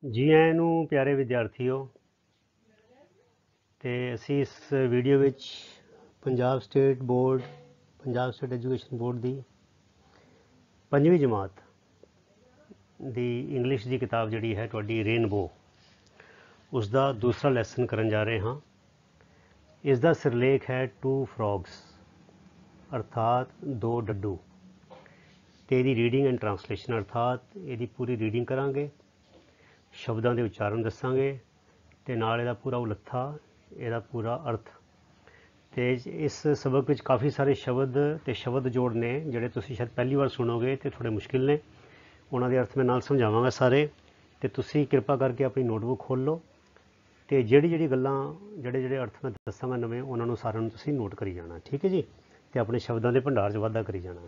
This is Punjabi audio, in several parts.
जी आਇਆਂ ਨੂੰ ਪਿਆਰੇ ਵਿਦਿਆਰਥੀਓ। ਤੇ ਅਸੀਂ ਇਸ ਵੀਡੀਓ ਵਿੱਚ ਪੰਜਾਬ ਸਟੇਟ ਐਜੂਕੇਸ਼ਨ ਬੋਰਡ ਦੀ 5ਵੀਂ ਜਮਾਤ ਦੀ ਇੰਗਲਿਸ਼ ਦੀ ਕਿਤਾਬ ਜਿਹੜੀ ਹੈ ਤੁਹਾਡੀ ਰੇਨਬੋ, ਉਸ ਦਾ ਦੂਸਰਾ ਲੈਸਨ ਕਰਨ ਜਾ ਰਹੇ ਹਾਂ। ਇਸ ਦਾ ਸਿਰਲੇਖ ਹੈ 2 ਫਰੌਗਸ ਅਰਥਾਤ 2 ਡੱਡੂ, ਤੇ ਇਹਦੀ ਰੀਡਿੰਗ ਐਂਡ ਟਰਾਂਸਲੇਸ਼ਨ ਅਰਥਾਤ ਇਹਦੀ ਪੂਰੀ ਰੀਡਿੰਗ ਕਰਾਂਗੇ, ਸ਼ਬਦਾਂ ਦੇ ਉਚਾਰਨ ਦੱਸਾਂਗੇ ਤੇ ਨਾਲ ਇਹਦਾ ਪੂਰਾ ਉਲੱਥਾ, ਇਹਦਾ ਪੂਰਾ ਅਰਥ। ਤੇ ਇਸ ਸਬਕ ਵਿੱਚ ਕਾਫੀ ਸਾਰੇ ਸ਼ਬਦ ਤੇ ਸ਼ਬਦ ਜੋੜ ਨੇ ਜਿਹੜੇ ਤੁਸੀਂ ਸ਼ਾਇਦ ਪਹਿਲੀ ਵਾਰ ਸੁਣੋਗੇ ਤੇ ਥੋੜੇ ਮੁਸ਼ਕਿਲ ਨੇ। ਉਹਨਾਂ ਦੇ ਅਰਥ ਮੈਂ ਨਾਲ ਸਮਝਾਵਾਂਗਾ ਸਾਰੇ। ਤੇ ਤੁਸੀਂ ਕਿਰਪਾ ਕਰਕੇ ਆਪਣੀ ਨੋਟਬੁੱਕ ਖੋਲ੍ਹ ਲਓ ਤੇ ਜਿਹੜੀ ਗੱਲਾਂ ਜਿਹੜੇ ਅਰਥ ਮੈਂ ਦੱਸਾਂਗਾ ਨਵੇਂ, ਉਹਨਾਂ ਨੂੰ ਸਾਰਿਆਂ ਨੂੰ ਤੁਸੀਂ ਨੋਟ ਕਰੀ ਜਾਣਾ, ਠੀਕ ਹੈ ਜੀ। ਤੇ ਆਪਣੇ ਸ਼ਬਦਾਂ ਦੇ ਭੰਡਾਰ 'ਚ ਵਾਧਾ ਕਰੀ ਜਾਣਾ।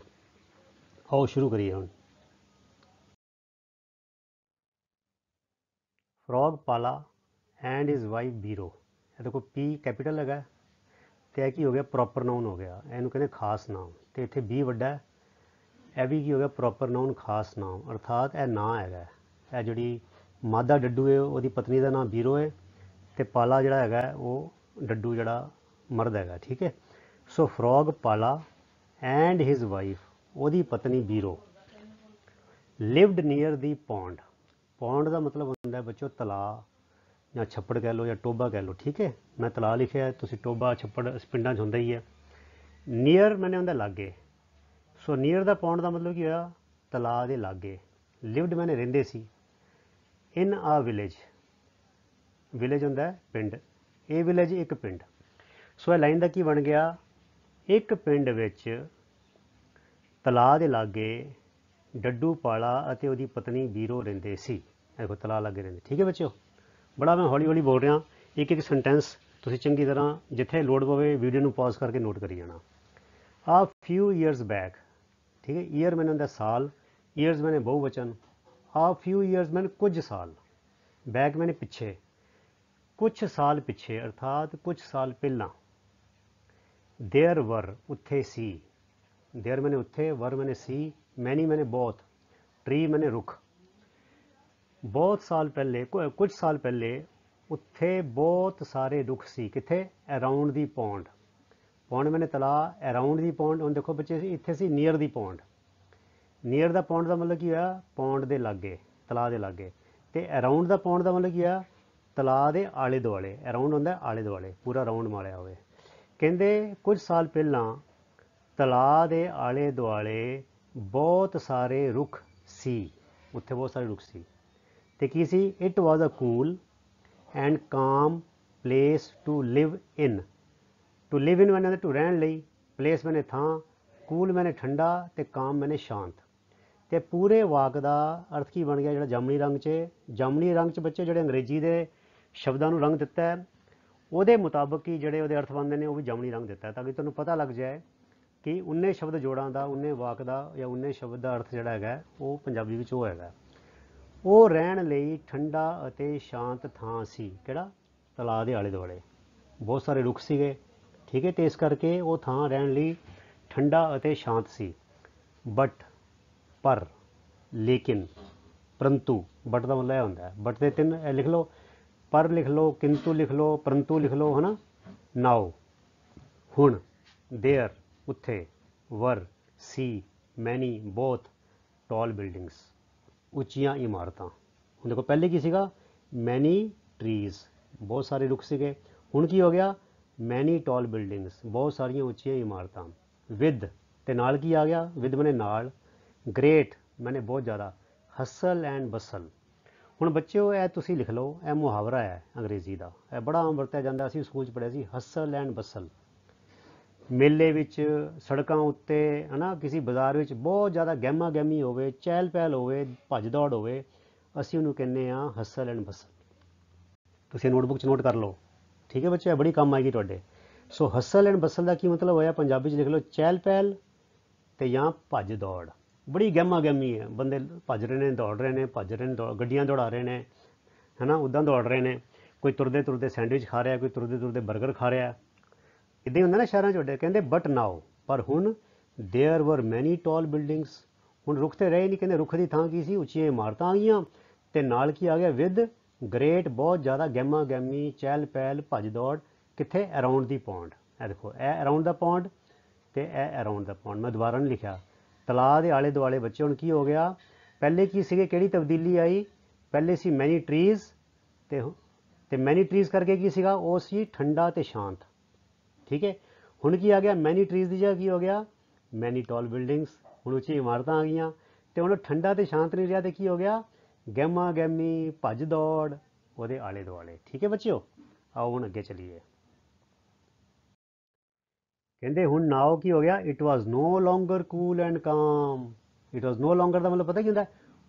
ਆਓ ਸ਼ੁਰੂ ਕਰੀਏ ਹੁਣ। ਫਰੌਗ ਪਾਲਾ ਐਂਡ ਹਿਜ਼ ਵਾਈਫ ਬੀਰੋ। ਇਹ ਦੇਖੋ ਪੀ ਕੈਪੀਟਲ ਹੈਗਾ ਤੇ ਇਹ ਕੀ ਹੋ ਗਿਆ, ਪ੍ਰੋਪਰ ਨਾਊਨ ਹੋ ਗਿਆ। ਇਹਨੂੰ ਕਹਿੰਦੇ ਖਾਸ ਨਾਮ, ਤੇ ਇੱਥੇ ਬੀ ਵੱਡਾ, ਇਹ ਵੀ ਕੀ ਹੋ ਗਿਆ, ਪ੍ਰੋਪਰ ਨਾਊਨ ਖਾਸ ਨਾਮ, ਅਰਥਾਤ ਇਹ ਨਾਂ ਹੈਗਾ। ਇਹ ਜਿਹੜੀ ਮਾਦਾ ਡੱਡੂ ਹੈ ਉਹਦੀ ਪਤਨੀ ਦਾ ਨਾਮ ਬੀਰੋ ਹੈ, ਤੇ ਪਾਲਾ ਜਿਹੜਾ ਹੈਗਾ ਉਹ ਡੱਡੂ ਜਿਹੜਾ ਮਰਦ ਹੈਗਾ, ਠੀਕ ਹੈ। ਸੋ ਫਰੌਗ ਪਾਲਾ ਐਂਡ ਹਿਜ਼ ਵਾਈਫ, ਉਹਦੀ ਪਤਨੀ ਬੀਰੋ, ਲਿਵਡ ਨੀਅਰ ਦੀ ਪੌਂਡ। ਪੌਂਡ ਦਾ ਮਤਲਬ ਹੁੰਦਾ ਬੱਚੋ ਤਲਾਅ ਜਾਂ ਛੱਪੜ ਕਹਿ ਲਓ ਜਾਂ ਟੋਬਾ ਕਹਿ ਲਓ, ਠੀਕ ਹੈ। ਮੈਂ ਤਲਾਅ ਲਿਖਿਆ, ਤੁਸੀਂ ਟੋਬਾ ਛੱਪੜ ਪਿੰਡਾਂ 'ਚ ਹੁੰਦਾ ਹੀ ਹੈ। ਨੀਅਰ ਮੈਨੇ ਹੁੰਦਾ ਲਾਗੇ, ਸੋ ਨੀਅਰ ਦਾ ਪੌਂਡ ਦਾ ਮਤਲਬ ਕੀ ਹੋਇਆ, ਤਲਾਅ ਦੇ ਲਾਗੇ। ਲਿਵਡ ਮੈਨੇ ਰਹਿੰਦੇ ਸੀ। ਇਨ ਆ ਵਿਲੇਜ, ਵਿਲੇਜ ਹੁੰਦਾ ਪਿੰਡ, ਇਹ ਵਿਲੇਜ ਇੱਕ ਪਿੰਡ। ਸੋ ਇਹ ਲਾਈਨ ਦਾ ਕੀ ਬਣ ਗਿਆ, ਇੱਕ ਪਿੰਡ ਵਿੱਚ ਤਲਾਅ ਦੇ ਲਾਗੇ ਡੱਡੂ ਪਾਲਾ ਅਤੇ ਉਹਦੀ ਪਤਨੀ ਬੀਰੋ ਰਹਿੰਦੇ ਸੀ। ਦੇਖੋ ਤਲਾਅ ਲਾਗੇ ਰਹਿੰਦੇ, ਠੀਕ ਹੈ ਬੱਚਿਓ। ਬੜਾ ਮੈਂ ਹੌਲੀ ਹੌਲੀ ਬੋਲ ਰਿਹਾ, ਇੱਕ ਸੈਂਟੈਂਸ ਤੁਸੀਂ ਚੰਗੀ ਤਰ੍ਹਾਂ ਜਿੱਥੇ ਲੋੜ ਪਵੇ ਵੀਡੀਓ ਨੂੰ ਪੌਜ਼ ਕਰਕੇ ਨੋਟ ਕਰੀ ਜਾਣਾ। ਆ ਫਿਊ ਈਅਰਸ ਬੈਕ, ਠੀਕ ਹੈ। ਈਅਰ ਮੈਨੇ ਹੁੰਦਾ ਸਾਲ, ਈਅਰਸ ਮੈਨੇ ਬਹੁਵਚਨ। ਆ ਫਿਊ ਈਅਰਸ ਮੈਨੇ ਕੁਝ ਸਾਲ, ਬੈਕ ਮੈਨੇ ਪਿੱਛੇ, ਕੁਛ ਸਾਲ ਪਿੱਛੇ ਅਰਥਾਤ ਕੁਛ ਸਾਲ ਪਹਿਲਾਂ। ਦੇਅਰ ਵਰ, ਉੱਥੇ ਸੀ। ਦੇਅਰ ਮੈਨੇ ਉੱਥੇ, ਵਰ ਮੈਨੇ ਸੀ, ਮੈਨੀ ਮੈਨੇ ਬਹੁਤ, ਟਰੀ ਮੈਨੇ ਰੁੱਖ। ਬਹੁਤ ਸਾਲ ਪਹਿਲੇ, ਕੁਝ ਸਾਲ ਪਹਿਲੇ ਉੱਥੇ ਬਹੁਤ ਸਾਰੇ ਰੁੱਖ ਸੀ। ਕਿੱਥੇ, ਅਰਾਊਂਡ ਦੀ ਪੌਂਡ। ਪੌਂਡ ਮੈਨੇ ਤਲਾਅ, ਅਰਾਊਂਡ ਦੀ ਪੌਂਡ। ਹੁਣ ਦੇਖੋ ਬੱਚੇ, ਇੱਥੇ ਸੀ ਨੀਅਰ ਦੀ ਪੌਂਡ। ਨੀਅਰ ਦਾ ਪੌਂਡ ਦਾ ਮਤਲਬ ਕੀ ਹੋਇਆ, ਪੌਂਡ ਦੇ ਲਾਗੇ, ਤਲਾਅ ਦੇ ਲਾਗੇ। ਤੇ ਅਰਾਊਂਡ ਦਾ ਪੌਂਡ ਦਾ ਮਤਲਬ ਕੀ ਹੋਇਆ, ਤਲਾਅ ਦੇ ਆਲੇ ਦੁਆਲੇ। ਅਰਾਊਂਡ ਹੁੰਦਾ ਆਲੇ ਦੁਆਲੇ, ਪੂਰਾ ਰਾਊਂਡ ਮਾਰਿਆ ਹੋਵੇ। ਕਹਿੰਦੇ ਕੁਝ ਸਾਲ ਪਹਿਲਾਂ ਤਲਾਅ ਦੇ ਆਲੇ ਦੁਆਲੇ ਬਹੁਤ ਸਾਰੇ ਰੁੱਖ ਸੀ, ਉੱਥੇ ਬਹੁਤ ਸਾਰੇ ਰੁੱਖ ਸੀ। ਤੇ ਕੀ ਸੀ, it was a cool and calm place to live in. To live in ਮੈਨੇ ਟੂ ਰਹਿਣ ਲਈ, ਪਲੇਸ ਮੈਨੇ ਥਾਂ, ਕੂਲ ਮੈਨੇ ਠੰਡਾ, ਤੇ ਕਾਮ ਮੈਨੇ ਸ਼ਾਂਤ। ਤੇ ਪੂਰੇ ਵਾਕ ਦਾ ਅਰਥ ਕੀ ਬਣ ਗਿਆ, ਜਿਹੜਾ ਜਾਮਣੀ ਰੰਗ 'ਚ, ਜਾਮਣੀ ਰੰਗ 'ਚ ਬੱਚੇ ਜਿਹੜੇ ਅੰਗਰੇਜ਼ੀ ਦੇ ਸ਼ਬਦਾਂ ਨੂੰ ਰੰਗ ਦਿੱਤਾ ਹੈ, ਉਹਦੇ ਮੁਤਾਬਕ ਹੀ ਜਿਹੜੇ ਉਹਦੇ ਅਰਥ ਬਣਦੇ ਨੇ ਉਹ ਵੀ ਜਾਮਣੀ ਰੰਗ ਦਿੱਤਾ, ਤਾਂ ਕਿ ਤੁਹਾਨੂੰ ਪਤਾ ਲੱਗ ਜਾਏ ਕਿ ਉਨੇ ਸ਼ਬਦ ਜੋੜਾਂ ਦਾ, ਉਨੇ ਵਾਕ ਦਾ ਜਾਂ ਉਨੇ ਸ਼ਬਦ ਦਾ ਅਰਥ ਜਿਹੜਾ ਹੈਗਾ ਉਹ ਪੰਜਾਬੀ ਵਿੱਚ ਉਹ ਹੈਗਾ। ਉਹ ਰਹਿਣ ਲਈ ਠੰਡਾ ਅਤੇ ਸ਼ਾਂਤ ਥਾਂ ਸੀ। ਕਿਹੜਾ, ਤਲਾਅ ਦੇ ਆਲੇ ਦੁਆਲੇ ਬਹੁਤ ਸਾਰੇ ਰੁੱਖ ਸੀਗੇ, ਠੀਕ ਹੈ। ਤੇ ਇਸ ਕਰਕੇ ਉਹ ਥਾਂ ਰਹਿਣ ਲਈ ਠੰਡਾ ਅਤੇ ਸ਼ਾਂਤ ਸੀ। ਬਟ, ਪਰ, ਲੇਕਿਨ, ਪਰੰਤੂ। ਬਟ ਦਾ ਮਤਲਬ ਇਹ ਹੁੰਦਾ, ਬਟ ਦੇ 3 ਲਿਖ ਲਓ, ਪਰ ਲਿਖ ਲਓ, ਕਿੰਤੂ ਲਿਖ ਲਓ, ਪਰੰਤੂ ਲਿਖ ਲਓ, ਹੈ ਨਾ। ਨਾਓ, ਹੁਣ, ਦੇਅਰ, ਉੱਥੇ, ਵਰ, ਸੀ, ਮੈਨੀ, ਬਹੁਤ, ਟਾਲ ਬਿਲਡਿੰਗਸ, ਉੱਚੀਆਂ ਇਮਾਰਤਾਂ। ਹੁਣ ਦੇਖੋ ਪਹਿਲੇ ਕੀ ਸੀਗਾ, ਮੈਨੀ ਟਰੀਜ਼, ਬਹੁਤ ਸਾਰੇ ਰੁੱਖ ਸੀਗੇ। ਹੁਣ ਕੀ ਹੋ ਗਿਆ, ਮੈਨੀ ਟਾਲ ਬਿਲਡਿੰਗਸ, ਬਹੁਤ ਸਾਰੀਆਂ ਉੱਚੀਆਂ ਇਮਾਰਤਾਂ। ਵਿਦ, ਤੇ ਨਾਲ ਕੀ ਆ ਗਿਆ, ਵਿਦ ਮੈਨੇ ਨਾਲ। ਗ੍ਰੇਟ ਮੈਨੇ ਬਹੁਤ ਜ਼ਿਆਦਾ। Hustle and bustle. ਹੁਣ ਬੱਚਿਓ ਇਹ ਤੁਸੀਂ ਲਿਖ ਲਓ, ਇਹ ਮੁਹਾਵਰਾ ਹੈ ਅੰਗਰੇਜ਼ੀ ਦਾ, ਇਹ ਬੜਾ ਆਮ ਵਰਤਿਆ ਜਾਂਦਾ, ਅਸੀਂ ਸਕੂਲ 'ਚ ਪੜ੍ਹਿਆ ਸੀ। ਹਸਲ ਐਂਡ ਬਸਲ, ਮੇਲੇ ਵਿੱਚ, ਸੜਕਾਂ ਉੱਤੇ, ਹੈ ਨਾ, ਕਿਸੇ ਬਾਜ਼ਾਰ ਵਿੱਚ ਬਹੁਤ ਜ਼ਿਆਦਾ ਗਹਿਮਾ ਗਹਿਮੀ ਹੋਵੇ, ਚਹਿਲ ਪਹਿਲ ਹੋਵੇ, ਭੱਜ ਦੌੜ ਹੋਵੇ, ਅਸੀਂ ਉਹਨੂੰ ਕਹਿੰਦੇ ਹਾਂ ਹਸਲ ਐਂਡ ਬਸਲ। ਤੁਸੀਂ ਨੋਟਬੁੱਕ 'ਚ ਨੋਟ ਕਰ ਲਓ, ਠੀਕ ਹੈ ਬੱਚੇ, ਬੜੀ ਕੰਮ ਆਏਗੀ ਤੁਹਾਡੇ। ਸੋ ਹਸਲ ਐਂਡ ਬਸਲ ਦਾ ਕੀ ਮਤਲਬ ਹੋਇਆ, ਪੰਜਾਬੀ 'ਚ ਲਿਖ ਲਓ, ਚਹਿਲ ਪਹਿਲ ਤੇ ਜਾਂ ਭੱਜ ਦੌੜ। ਬੜੀ ਗਹਿਮਾ ਗਹਿਮੀ ਹੈ, ਬੰਦੇ ਭੱਜ ਰਹੇ ਨੇ, ਦੌੜ ਰਹੇ ਨੇ, ਭੱਜ ਰਹੇ ਨੇ, ਗੱਡੀਆਂ ਦੌੜਾ ਰਹੇ ਨੇ, ਹੈ ਨਾ, ਉੱਦਾਂ ਦੌੜ ਰਹੇ ਨੇ। ਕੋਈ ਤੁਰਦੇ ਤੁਰਦੇ ਸੈਂਡਵਿਚ ਖਾ ਰਿਹਾ, ਕੋਈ ਤੁਰਦੇ ਤੁਰਦੇ ਬਰਗਰ ਖਾ ਰਿਹਾ, ਇੱਦਾਂ ਹੀ ਹੁੰਦਾ ਨਾ ਸ਼ਹਿਰਾਂ 'ਚ ਵੱਡੇ। ਕਹਿੰਦੇ ਬਟ ਨਾਓ, ਪਰ ਹੁਣ, ਦੇਅਰ ਵਰ ਮੈਨੀ ਟਾਲ ਬਿਲਡਿੰਗਸ, ਹੁਣ ਰੁੱਖ ਤੇ ਰਹੇ ਨਹੀਂ, ਕਹਿੰਦੇ ਰੁੱਖ ਦੀ ਥਾਂ ਕੀ ਸੀ, ਉੱਚੀਆਂ ਇਮਾਰਤਾਂ ਆ ਗਈਆਂ। ਤੇ ਨਾਲ ਕੀ ਆ ਗਿਆ ਵਿਦ ਗ੍ਰੇਟ, ਬਹੁਤ ਜ਼ਿਆਦਾ ਗਹਿਮਾ ਗਹਿਮੀ, ਚਹਿਲ ਪਹਿਲ, ਭੱਜ ਦੌੜ, ਕਿੱਥੇ ਅਰਾਊਂਡ ਦੀ ਪੌਂਡ। ਇਹ ਦੇਖੋ ਇਹ ਅਰਾਊਂਡ ਦਾ ਪੌਂਡ ਤੇ ਇਹ ਅਰਾਊਂਡ ਦਾ ਪੌਂਡ, ਮੈਂ ਦੁਬਾਰਾ ਨਹੀਂ ਲਿਖਿਆ। ਤਲਾਅ ਦੇ ਆਲੇ ਦੁਆਲੇ ਬੱਚੇ ਹੁਣ ਕੀ ਹੋ ਗਿਆ, ਪਹਿਲੇ ਕੀ ਸੀਗੇ, ਕਿਹੜੀ ਤਬਦੀਲੀ ਆਈ, ਪਹਿਲੇ ਸੀ ਮੈਨੀ ਟਰੀਜ਼ ਤੇ ਮੈਨੀ ਟਰੀਜ਼ ਕਰਕੇ ਕੀ ਸੀਗਾ, ਉਹ ਸੀ ਠੰਡਾ ਤੇ ਸ਼ਾਂਤ। ਠੀਕ ਹੈ, ਹੁਣ ਕੀ ਆ ਗਿਆ, ਮੈਨੀ ਟਰੀਜ਼ ਦੀ ਜਗ੍ਹਾ ਕੀ ਹੋ ਗਿਆ, ਮੈਨੀ ਟਾਲ ਬਿਲਡਿੰਗਸ, ਹੁਣ ਉੱਚੀ ਇਮਾਰਤਾਂ ਆ ਗਈਆਂ। ਤੇ ਹੁਣ ਠੰਡਾ ਤੇ ਸ਼ਾਂਤ ਨਹੀਂ ਰਿਹਾ ਤੇ ਕੀ ਹੋ ਗਿਆ, ਗਹਿਮਾ ਗਹਿਮੀ, ਭੱਜ ਦੌੜ ਉਹਦੇ ਆਲੇ ਦੁਆਲੇ। ਠੀਕ ਹੈ ਬੱਚਿਓ, ਆਓ ਹੁਣ ਅੱਗੇ ਚਲੀਏ। ਕਹਿੰਦੇ ਹੁਣ ਨਾਓ ਕੀ ਹੋ ਗਿਆ, it was no longer cool and calm. It was no longer ਦਾ ਮਤਲਬ ਪਤਾ ਕੀ ਹੁੰਦਾ,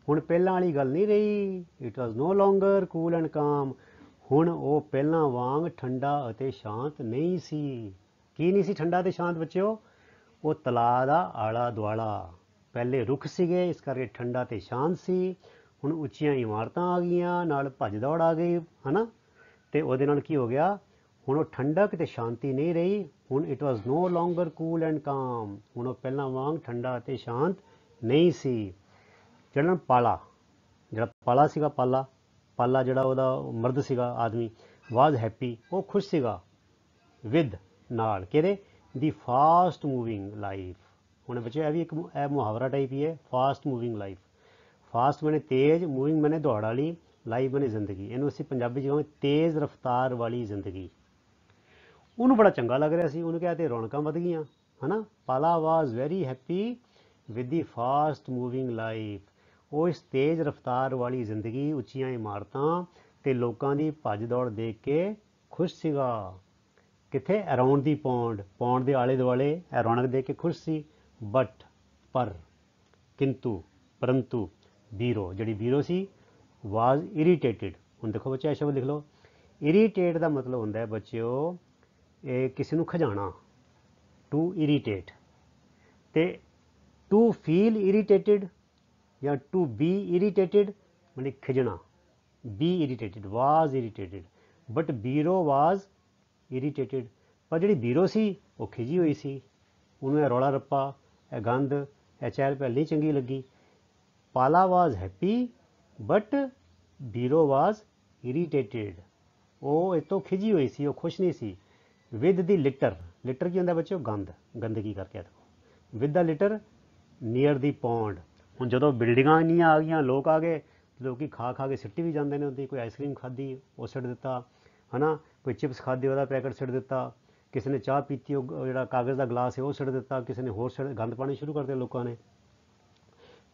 ਹੁਣ ਪਹਿਲਾਂ ਵਾਲੀ ਗੱਲ ਨਹੀਂ ਰਹੀ। It was no longer cool and calm, ਹੁਣ ਉਹ ਪਹਿਲਾਂ ਵਾਂਗ ਠੰਡਾ ਅਤੇ ਸ਼ਾਂਤ ਨਹੀਂ ਸੀ। ਕੀ ਨਹੀਂ ਸੀ ਠੰਡਾ ਤੇ ਸ਼ਾਂਤ ਬੱਚਿਓ, ਉਹ ਤਲਾਅ ਦਾ ਆਲਾ ਦੁਆਲਾ। ਪਹਿਲੇ ਰੁੱਖ ਸੀਗੇ ਇਸ ਕਰਕੇ ਠੰਡਾ ਤੇ ਸ਼ਾਂਤ ਸੀ, ਹੁਣ ਉੱਚੀਆਂ ਇਮਾਰਤਾਂ ਆ ਗਈਆਂ, ਨਾਲ ਭੱਜ ਦੌੜ ਆ ਗਈ ਹੈ ਨਾ, ਤੇ ਉਹਦੇ ਨਾਲ ਕੀ ਹੋ ਗਿਆ, ਹੁਣ ਉਹ ਠੰਡਕ ਤੇ ਸ਼ਾਂਤੀ ਨਹੀਂ ਰਹੀ। ਹੁਣ it was no longer cool and calm, ਹੁਣ ਉਹ ਪਹਿਲਾਂ ਵਾਂਗ ਠੰਡਾ ਅਤੇ ਸ਼ਾਂਤ ਨਹੀਂ ਸੀ। ਜਿਹੜਾ ਪਾਲਾ ਸੀਗਾ, ਪਾਲਾ ਜਿਹੜਾ ਉਹਦਾ ਮਰਦ ਸੀਗਾ ਆਦਮੀ, ਵਾਜ਼ ਹੈਪੀ, ਉਹ ਖੁਸ਼ ਸੀਗਾ, ਵਿਦ ਨਾਲ ਕਿਹਦੇ, ਦੀ ਫਾਸਟ ਮੂਵਿੰਗ ਲਾਈਫ। ਹੁਣ ਬੱਚੇ ਇਹ ਵੀ ਇੱਕ ਇਹ ਮੁਹਾਵਰਾ ਟਾਈਪ ਹੀ ਹੈ, ਫਾਸਟ ਮੂਵਿੰਗ ਲਾਈਫ। ਫਾਸਟ ਮੈਨੇ ਤੇਜ਼, ਮੂਵਿੰਗ ਮੈਨੇ ਦੌੜ ਵਾਲੀ, ਲਾਈਫ ਮੈਨੇ ਜ਼ਿੰਦਗੀ। ਇਹਨੂੰ ਅਸੀਂ ਪੰਜਾਬੀ 'ਚ ਕਹਾਂਗੇ ਤੇਜ਼ ਰਫ਼ਤਾਰ ਵਾਲੀ ਜ਼ਿੰਦਗੀ। ਉਹਨੂੰ ਬੜਾ ਚੰਗਾ ਲੱਗ ਰਿਹਾ ਸੀ, ਉਹਨੂੰ ਕਿਹਾ ਤੇ ਰੌਣਕਾਂ ਵੱਧ ਗਈਆਂ ਹੈ ਨਾ। Pala was very happy with the fast moving life, ਉਹ ਇਸ ਤੇਜ਼ ਰਫ਼ਤਾਰ ਵਾਲੀ ਜ਼ਿੰਦਗੀ, ਉੱਚੀਆਂ ਇਮਾਰਤਾਂ ਤੇ ਲੋਕਾਂ ਦੀ ਭੱਜ ਦੌੜ ਦੇਖ ਕੇ ਖੁਸ਼ ਸੀਗਾ। ਕਿੱਥੇ, ਅਰਾਊਂਡ ਦੀ ਪੌਂਡ, ਪੌਂਡ ਦੇ ਆਲੇ ਦੁਆਲੇ ਇਹ ਰੌਣਕ ਦੇਖ ਕੇ ਖੁਸ਼ ਸੀ। ਬਟ ਪਰ, ਕਿੰਤੂ, ਪਰੰਤੂ, ਬੀਰੋ ਜਿਹੜੀ ਬੀਰੋ ਸੀ, ਵਾਜ਼ ਇਰੀਟੇਟਿਡ। ਹੁਣ ਦੇਖੋ ਬੱਚੇ ਇਹ ਸ਼ਬਦ ਲਿਖ ਲਓ, ਇਰੀਟੇਟ ਦਾ ਮਤਲਬ ਹੁੰਦਾ ਹੈ ਬੱਚਿਓ ਇਹ ਕਿਸੇ ਨੂੰ ਖਿਜਾਣਾ, ਟੂ ਇਰੀਟੇਟ। ਤੇ ਟੂ ਫੀਲ ਇਰੀਟੇਟਿਡ ਜਾਂ ਟੂ ਬੀ ਇਰੀਟੇਟਿਡ ਮਤਲਬ ਖਿਜਣਾ, B irritated, was irritated. But Biro was irritated, ਪਰ ਜਿਹੜੀ ਬੀਰੋ ਸੀ ਉਹ ਖਿਜੀ ਹੋਈ ਸੀ, ਉਹਨੂੰ ਇਹ ਰੌਲਾ ਰੱਪਾ, ਇਹ ਗੰਦ, ਇਹ ਚਹਿਲ ਪਹਿਲ ਨਹੀਂ ਚੰਗੀ ਲੱਗੀ। ਪਾਲਾ ਵਾਜ਼ happy but Biro was irritated, ਉਹ ਇਹ ਤੋਂ ਖਿਜੀ ਹੋਈ ਸੀ, ਉਹ ਖੁਸ਼ ਨਹੀਂ ਸੀ। ਵਿਦ ਦੀ ਲਿਟਰ, ਲਿਟਰ ਕੀ ਹੁੰਦਾ ਬੱਚਿਓ, ਗੰਦ, ਗੰਦਗੀ ਕਰਕੇ ਦੇਖੋ। With the litre near the pound, ਹੁਣ ਜਦੋਂ ਬਿਲਡਿੰਗਾਂ ਇੰਨੀਆਂ ਆ ਗਈਆਂ, ਲੋਕ ਆ ਗਏ, ਲੋਕ ਖਾ ਕੇ ਸਿੱਟੀ ਵੀ ਜਾਂਦੇ ਨੇ ਹੁੰਦੀ। ਕੋਈ ਆਈਸਕ੍ਰੀਮ ਖਾਧੀ ਉਹ ਸਿੱਟ ਦਿੱਤਾ ਹੈ ਨਾ, ਕੋਈ ਚਿਪਸ ਖਾਧੇ ਉਹਦਾ ਪੈਕਟ ਸਿੱਟ ਦਿੱਤਾ, ਕਿਸੇ ਨੇ ਚਾਹ ਪੀਤੀ ਉਹ ਜਿਹੜਾ ਕਾਗਜ਼ ਦਾ ਗਲਾਸ ਹੈ ਉਹ ਸਿੱਟ ਦਿੱਤਾ, ਕਿਸੇ ਨੇ ਹੋਰ ਗੰਦ ਪਾਣੀ ਸ਼ੁਰੂ ਕਰ ਦਿੱਤੇ ਲੋਕਾਂ ਨੇ।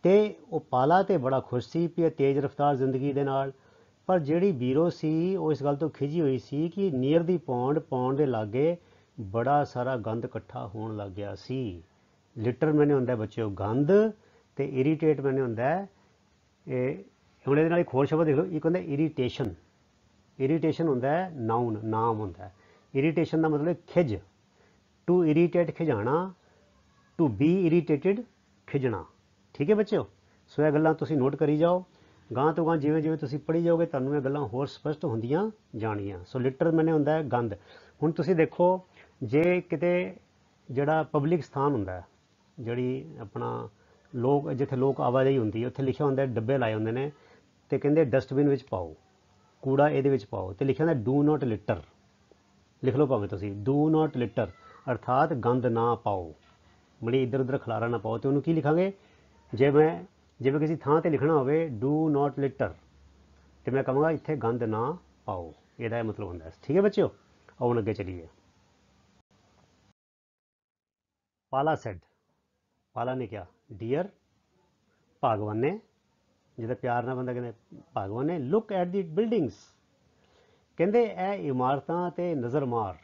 ਤੇ ਉਹ ਪਾਲਾ ਤੇ ਬੜਾ ਖੁਸ਼ ਸੀ ਵੀ ਤੇਜ਼ ਰਫ਼ਤਾਰ ਜ਼ਿੰਦਗੀ ਦੇ ਨਾਲ। ਪਰ ਜਿਹੜੀ ਬੀਰੋ ਸੀ ਉਹ ਇਸ ਗੱਲ ਤੋਂ ਖਿਜੀ ਹੋਈ ਸੀ ਕਿ ਨੀਅਰ ਦੀ ਪੌਂਡ, ਪੌਂਡ ਦੇ ਲਾਗੇ ਬੜਾ ਸਾਰਾ ਗੰਦ ਇਕੱਠਾ ਹੋਣ ਲੱਗ ਗਿਆ ਸੀ। ਲਿਟਰ ਮੈਨੇ ਹੁੰਦਾ ਬੱਚਿਓ ਗੰਦ, ਤੇ ਇਰੀਟੇਟ ਮੈਨੇ ਹੁੰਦਾ ਇਹ, ਹੁਣ ਇਹਦੇ ਨਾਲ ਇੱਕ ਹੋਰ ਸ਼ਬਦ ਦੇਖ ਲਓ, ਇੱਕ ਹੁੰਦਾ ਇਰੀਟੇਸ਼ਨ। ਇਰੀਟੇਸ਼ਨ ਹੁੰਦਾ ਹੈ ਨਾਊਨ, ਨਾਮ ਹੁੰਦਾ। ਇਰੀਟੇਸ਼ਨ ਦਾ ਮਤਲਬ ਖਿਜ, to irritate ਖਿਜਾਣਾ, to be irritated ਖਿਜਣਾ। ਠੀਕ ਹੈ ਬੱਚਿਓ, ਸੋ ਇਹ ਗੱਲਾਂ ਤੁਸੀਂ ਨੋਟ ਕਰੀ ਜਾਓ, ਗਾਂ ਤੋਂ ਗਾਂ ਜਿਵੇਂ ਜਿਵੇਂ ਤੁਸੀਂ ਪੜ੍ਹੀ ਜਾਓਗੇ ਤੁਹਾਨੂੰ ਇਹ ਗੱਲਾਂ ਹੋਰ ਸਪਸ਼ਟ ਹੁੰਦੀਆਂ ਜਾਣੀਆਂ। ਸੋ ਲਿਟਰ ਮੈਨੇ ਹੁੰਦਾ ਹੈ ਗੰਦ। ਹੁਣ ਤੁਸੀਂ ਦੇਖੋ ਜੇ ਕਿਤੇ ਜਿਹੜਾ ਪਬਲਿਕ ਸਥਾਨ ਹੁੰਦਾ, ਜਿਹੜੀ ਆਪਣਾ ਲੋਕ ਜਿੱਥੇ ਲੋਕ ਆਵਾਜਾਈ ਹੁੰਦੀ ਹੈ, ਉੱਥੇ ਲਿਖਿਆ ਹੁੰਦਾ ਡੱਬੇ ਲਾਏ ਹੁੰਦੇ ਨੇ ਅਤੇ ਕਹਿੰਦੇ ਡਸਟਬਿਨ ਵਿੱਚ ਪਾਓ, ਕੂੜਾ ਇਹਦੇ ਵਿੱਚ ਪਾਓ, ਅਤੇ ਲਿਖਿਆ ਹੁੰਦਾ ਡੂ ਨਾਟ ਲਿਟਰ। ਲਿਖ ਲਓ ਭਾਵੇਂ ਤੁਸੀਂ, ਡੂ ਨਾਟ ਲਿਟਰ ਅਰਥਾਤ ਗੰਦ ਨਾ ਪਾਓ, ਮੜੀ ਇੱਧਰ ਉੱਧਰ ਖਲਾਰਾ ਨਾ ਪਾਓ। ਅਤੇ ਉਹਨੂੰ ਕੀ ਲਿਖਾਂਗੇ, ਜਿਵੇਂ ਕਿਸੇ ਥਾਂ 'ਤੇ ਲਿਖਣਾ ਹੋਵੇ ਡੂ ਨਾਟ ਲਿਟਰ, ਅਤੇ ਮੈਂ ਕਹਾਂਗਾ ਇੱਥੇ ਗੰਦ ਨਾ ਪਾਓ, ਇਹਦਾ ਇਹ ਮਤਲਬ ਹੁੰਦਾ। ਠੀਕ ਹੈ ਬੱਚਿਓ, ਆਓ ਹੁਣ ਅੱਗੇ ਚਲੀਏ। ਪਾਲਾ ਸੈਡ, ਪਾਲਾ ਨੇ ਕਿਹਾ, ਡੀਅਰ ਭਾਗਵਾਨ ਨੇ, ਜਿਹਦਾ ਪਿਆਰ ਨਾਲ ਬੰਦਾ ਕਹਿੰਦੇ ਭਾਗਵਾਨ ਨੇ, ਲੁੱਕ ਐਟ ਦੀ ਬਿਲਡਿੰਗਸ, ਕਹਿੰਦੇ ਇਹ ਇਮਾਰਤਾਂ 'ਤੇ ਨਜ਼ਰ ਮਾਰ।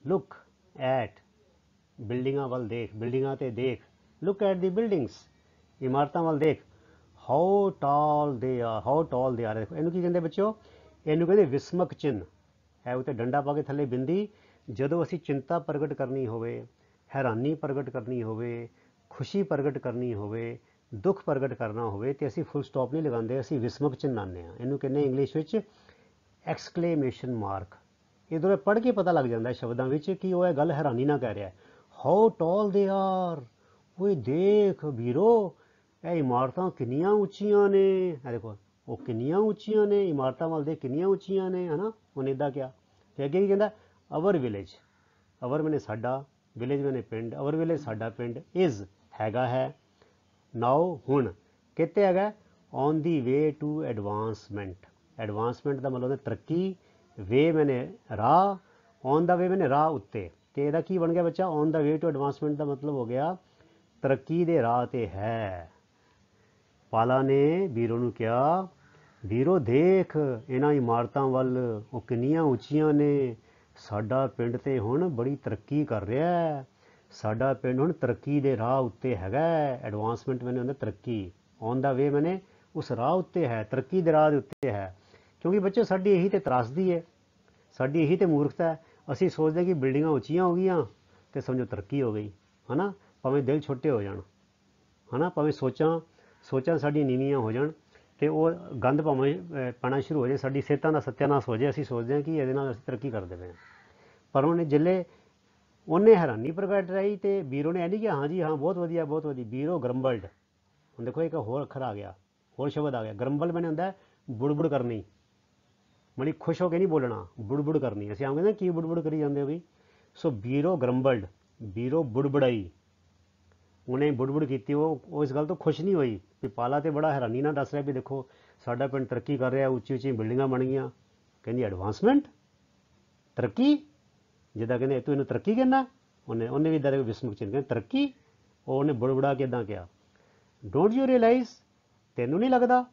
ਲੁੱਕ ਐਟ, ਬਿਲਡਿੰਗਾਂ ਵੱਲ ਦੇਖ, ਬਿਲਡਿੰਗਾਂ 'ਤੇ ਦੇਖ, ਲੁੱਕ ਐਟ ਦੀ ਬਿਲਡਿੰਗਸ, ਇਮਾਰਤਾਂ ਵੱਲ ਦੇਖ। How tall they are, how tall they are. ਦੇਖੋ ਇਹਨੂੰ ਕੀ ਕਹਿੰਦੇ ਬੱਚਿਓ, ਇਹਨੂੰ ਕਹਿੰਦੇ ਵਿਸਮਕ ਚਿੰਨ੍ਹ, ਹੈ ਉੱਤੇ ਡੰਡਾ ਪਾ ਕੇ ਥੱਲੇ ਬਿੰਦੀ। ਜਦੋਂ ਅਸੀਂ ਚਿੰਤਾ ਪ੍ਰਗਟ ਕਰਨੀ ਹੋਵੇ, ਹੈਰਾਨੀ ਪ੍ਰਗਟ ਕਰਨੀ ਹੋਵੇ, ਖੁਸ਼ੀ ਪ੍ਰਗਟ ਕਰਨੀ ਹੋਵੇ, ਦੁੱਖ ਪ੍ਰਗਟ ਕਰਨਾ ਹੋਵੇ, ਤੇ ਅਸੀਂ ਫੁੱਲ ਸਟਾਪ ਨਹੀਂ ਲਗਾਉਂਦੇ, ਅਸੀਂ ਵਿਸਮਕ ਚਿੰਨ੍ਹ ਲਾਉਂਦੇ ਹਾਂ। ਇਹਨੂੰ ਕਹਿੰਦੇ ਇੰਗਲਿਸ਼ ਵਿੱਚ ਐਕਸਕਲੇਮੇਸ਼ਨ ਮਾਰਕ। ਇਹਦੋਂ ਪੜ੍ਹ ਕੇ ਪਤਾ ਲੱਗ ਜਾਂਦਾ ਸ਼ਬਦਾਂ ਵਿੱਚ ਕਿ ਉਹ ਇਹ ਗੱਲ ਹੈਰਾਨੀ ਨਾਲ ਕਹਿ ਰਿਹਾ। ਹਾਊ ਟਾਲ ਦੇ ਆਰ, ਉਹ ਦੇਖ ਵੀਰੋ ਇਹ ਇਮਾਰਤਾਂ ਕਿੰਨੀਆਂ ਉੱਚੀਆਂ ਨੇ। ਇਹ ਦੇਖੋ ਉਹ ਕਿੰਨੀਆਂ ਉੱਚੀਆਂ ਨੇ, ਇਮਾਰਤਾਂ ਵੱਲ ਦੇ ਕਿੰਨੀਆਂ ਉੱਚੀਆਂ ਨੇ, ਹੈ ਨਾ। ਉਹਨੇ ਇੱਦਾਂ ਕਿਹਾ। ਤੇ ਅੱਗੇ ਕੀ ਕਹਿੰਦਾ, ਅਵਰ ਵਿਲੇਜ, ਅਵਰ ਮੈਨੇ ਸਾਡਾ, ਵਿਲੇਜ ਮੈਨੇ ਪਿੰਡ, ਅਵਰ ਵਿਲੇਜ ਸਾਡਾ ਪਿੰਡ, ਇਜ਼ ਹੈਗਾ ਹੈ, ਨਾਓ ਹੁਣ, ਕਿੱਥੇ ਹੈਗਾ, on the way to advancement. Advancement ਦਾ ਮਤਲਬ ਤਰੱਕੀ, ਵੇ ਮੈਨੇ ਰਾਹ, ਔਨ ਦਾ ਵੇ ਮੈਨੇ ਰਾਹ ਉੱਤੇ। ਤੇ ਇਹਦਾ ਕੀ ਬਣ ਗਿਆ ਬੱਚਾ, on the way to advancement ਦਾ ਮਤਲਬ ਹੋ ਗਿਆ ਤਰੱਕੀ ਦੇ ਰਾਹ ਤੇ ਹੈ। ਪਾਲਾ ਨੇ ਵੀਰੋ ਨੂੰ ਕਿਹਾ, ਵੀਰੋ ਦੇਖ ਇਹਨਾਂ ਇਮਾਰਤਾਂ ਵੱਲ, ਉਹ ਕਿੰਨੀਆਂ ਉੱਚੀਆਂ ਨੇ, ਸਾਡਾ ਪਿੰਡ ਤੇ ਹੁਣ ਬੜੀ ਤਰੱਕੀ ਕਰ ਰਿਹਾ ਹੈ, ਸਾਡਾ ਪਿੰਡ ਹੁਣ ਤਰੱਕੀ ਦੇ ਰਾਹ ਉੱਤੇ ਹੈਗਾ। ਐਡਵਾਂਸਮੈਂਟ ਮੈਨੇ ਹੁੰਦਾ ਤਰੱਕੀ, ਔਨ ਦਾ ਵੇ ਮੈਨੇ ਉਸ ਰਾਹ ਉੱਤੇ ਹੈ, ਤਰੱਕੀ ਦੇ ਰਾਹ ਦੇ ਉੱਤੇ ਹੈ। ਕਿਉਂਕਿ ਬੱਚੇ ਸਾਡੀ ਇਹੀ ਤੇ ਤਰਾਸਦੀ ਹੈ, ਸਾਡੀ ਇਹੀ ਤੇ ਮੂਰਖਤਾ ਹੈ। ਅਸੀਂ ਸੋਚਦੇ ਕਿ ਬਿਲਡਿੰਗਾਂ ਉੱਚੀਆਂ ਹੋ ਗਈਆਂ ਤੇ ਸਮਝੋ ਤਰੱਕੀ ਹੋ ਗਈ, ਹੈ ਨਾ। ਭਾਵੇਂ ਦਿਲ ਛੋਟੇ ਹੋ ਜਾਣ, ਹੈ ਨਾ, ਭਾਵੇਂ ਸੋਚਾਂ ਸਾਡੀਆਂ ਨੀਵੀਆਂ ਹੋ ਜਾਣ ਤੇ ਉਹ ਗੰਦ ਭਾਵੇਂ ਪੈਣਾ ਸ਼ੁਰੂ ਹੋ ਜਾਏ, ਸਾਡੀ ਸਿਹਤਾਂ ਦਾ ਸੱਤਿਆਨਾਸ਼ ਹੋ ਜਾਏ, ਅਸੀਂ ਸੋਚਦੇ ਹਾਂ ਕਿ ਇਹਦੇ ਨਾਲ ਅਸੀਂ ਤਰੱਕੀ ਕਰਦੇ ਪਏ ਹਾਂ। ਪਰ ਉਹਨੇ ਜਿੱਲੇ ਉਹਨੇ ਹੈਰਾਨੀ ਪ੍ਰਗਟ ਰਹੀ ਤੇ ਵੀਰੋ ਨੇ ਇਹ ਨਹੀਂ ਕਿਹਾ ਹਾਂ ਜੀ ਹਾਂ ਬਹੁਤ ਵਧੀਆ ਬਹੁਤ ਵਧੀਆ, ਵੀਰੋ ਗਰੰਬਲਡ। ਹੁਣ ਦੇਖੋ ਇੱਕ ਹੋਰ ਅੱਖਰ ਆ ਗਿਆ, ਹੋਰ ਸ਼ਬਦ ਆ ਗਿਆ। ਗਰੰਬਲ ਮੈਨੇ ਹੁੰਦਾ ਬੁੜਬੁੜ ਕਰਨੀ, ਮਣੀ ਖੁਸ਼ ਹੋ ਕੇ ਨਹੀਂ ਬੋਲਣਾ, ਬੁੜਬੁੜ ਕਰਨੀ। ਅਸੀਂ ਆਮ ਕਹਿੰਦੇ ਕੀ ਬੁੜਬੁੜ ਕਰੀ ਜਾਂਦੇ ਹੋ ਵੀ। ਸੋ ਵੀਰੋ ਗਰੰਬਲਡ, ਵੀਰੋ ਬੁੜਬੁੜਾਈ, ਉਹਨੇ ਬੁੜਬੁੜ ਕੀਤੀ। ਉਹ ਇਸ ਗੱਲ ਤੋਂ ਖੁਸ਼ ਨਹੀਂ ਹੋਈ ਵੀ ਪਾਲਾ ਤੇ ਬੜਾ ਹੈਰਾਨੀ ਨਾਲ ਦੱਸ ਰਿਹਾ ਵੀ ਦੇਖੋ ਸਾਡਾ ਪਿੰਡ ਤਰੱਕੀ ਕਰ ਰਿਹਾ, ਉੱਚੀ ਉੱਚੀ ਬਿਲਡਿੰਗਾਂ ਬਣ ਗਈਆਂ। ਕਹਿੰਦੀ ਐਡਵਾਂਸਮੈਂਟ, ਤਰੱਕੀ, ਜਿੱਦਾਂ ਕਹਿੰਦੇ ਤੂੰ ਇਹਨੂੰ ਤਰੱਕੀ ਕਹਿੰਦਾ। ਉਹਨੇ ਵੀ ਇੱਦਾਂ ਦੇ ਵਿਸਮੁਖ ਚਿੰਨ੍ਹ ਕਹਿੰਦੇ ਤਰੱਕੀ। ਉਹਨੇ ਬੁੜਬੁੜਾ ਕੇ ਇੱਦਾਂ ਕਿਹਾ, ਡੋਂਟ ਯੂ ਰਿਅਲਾਈਜ਼, ਤੈਨੂੰ ਨਹੀਂ ਲੱਗਦਾ,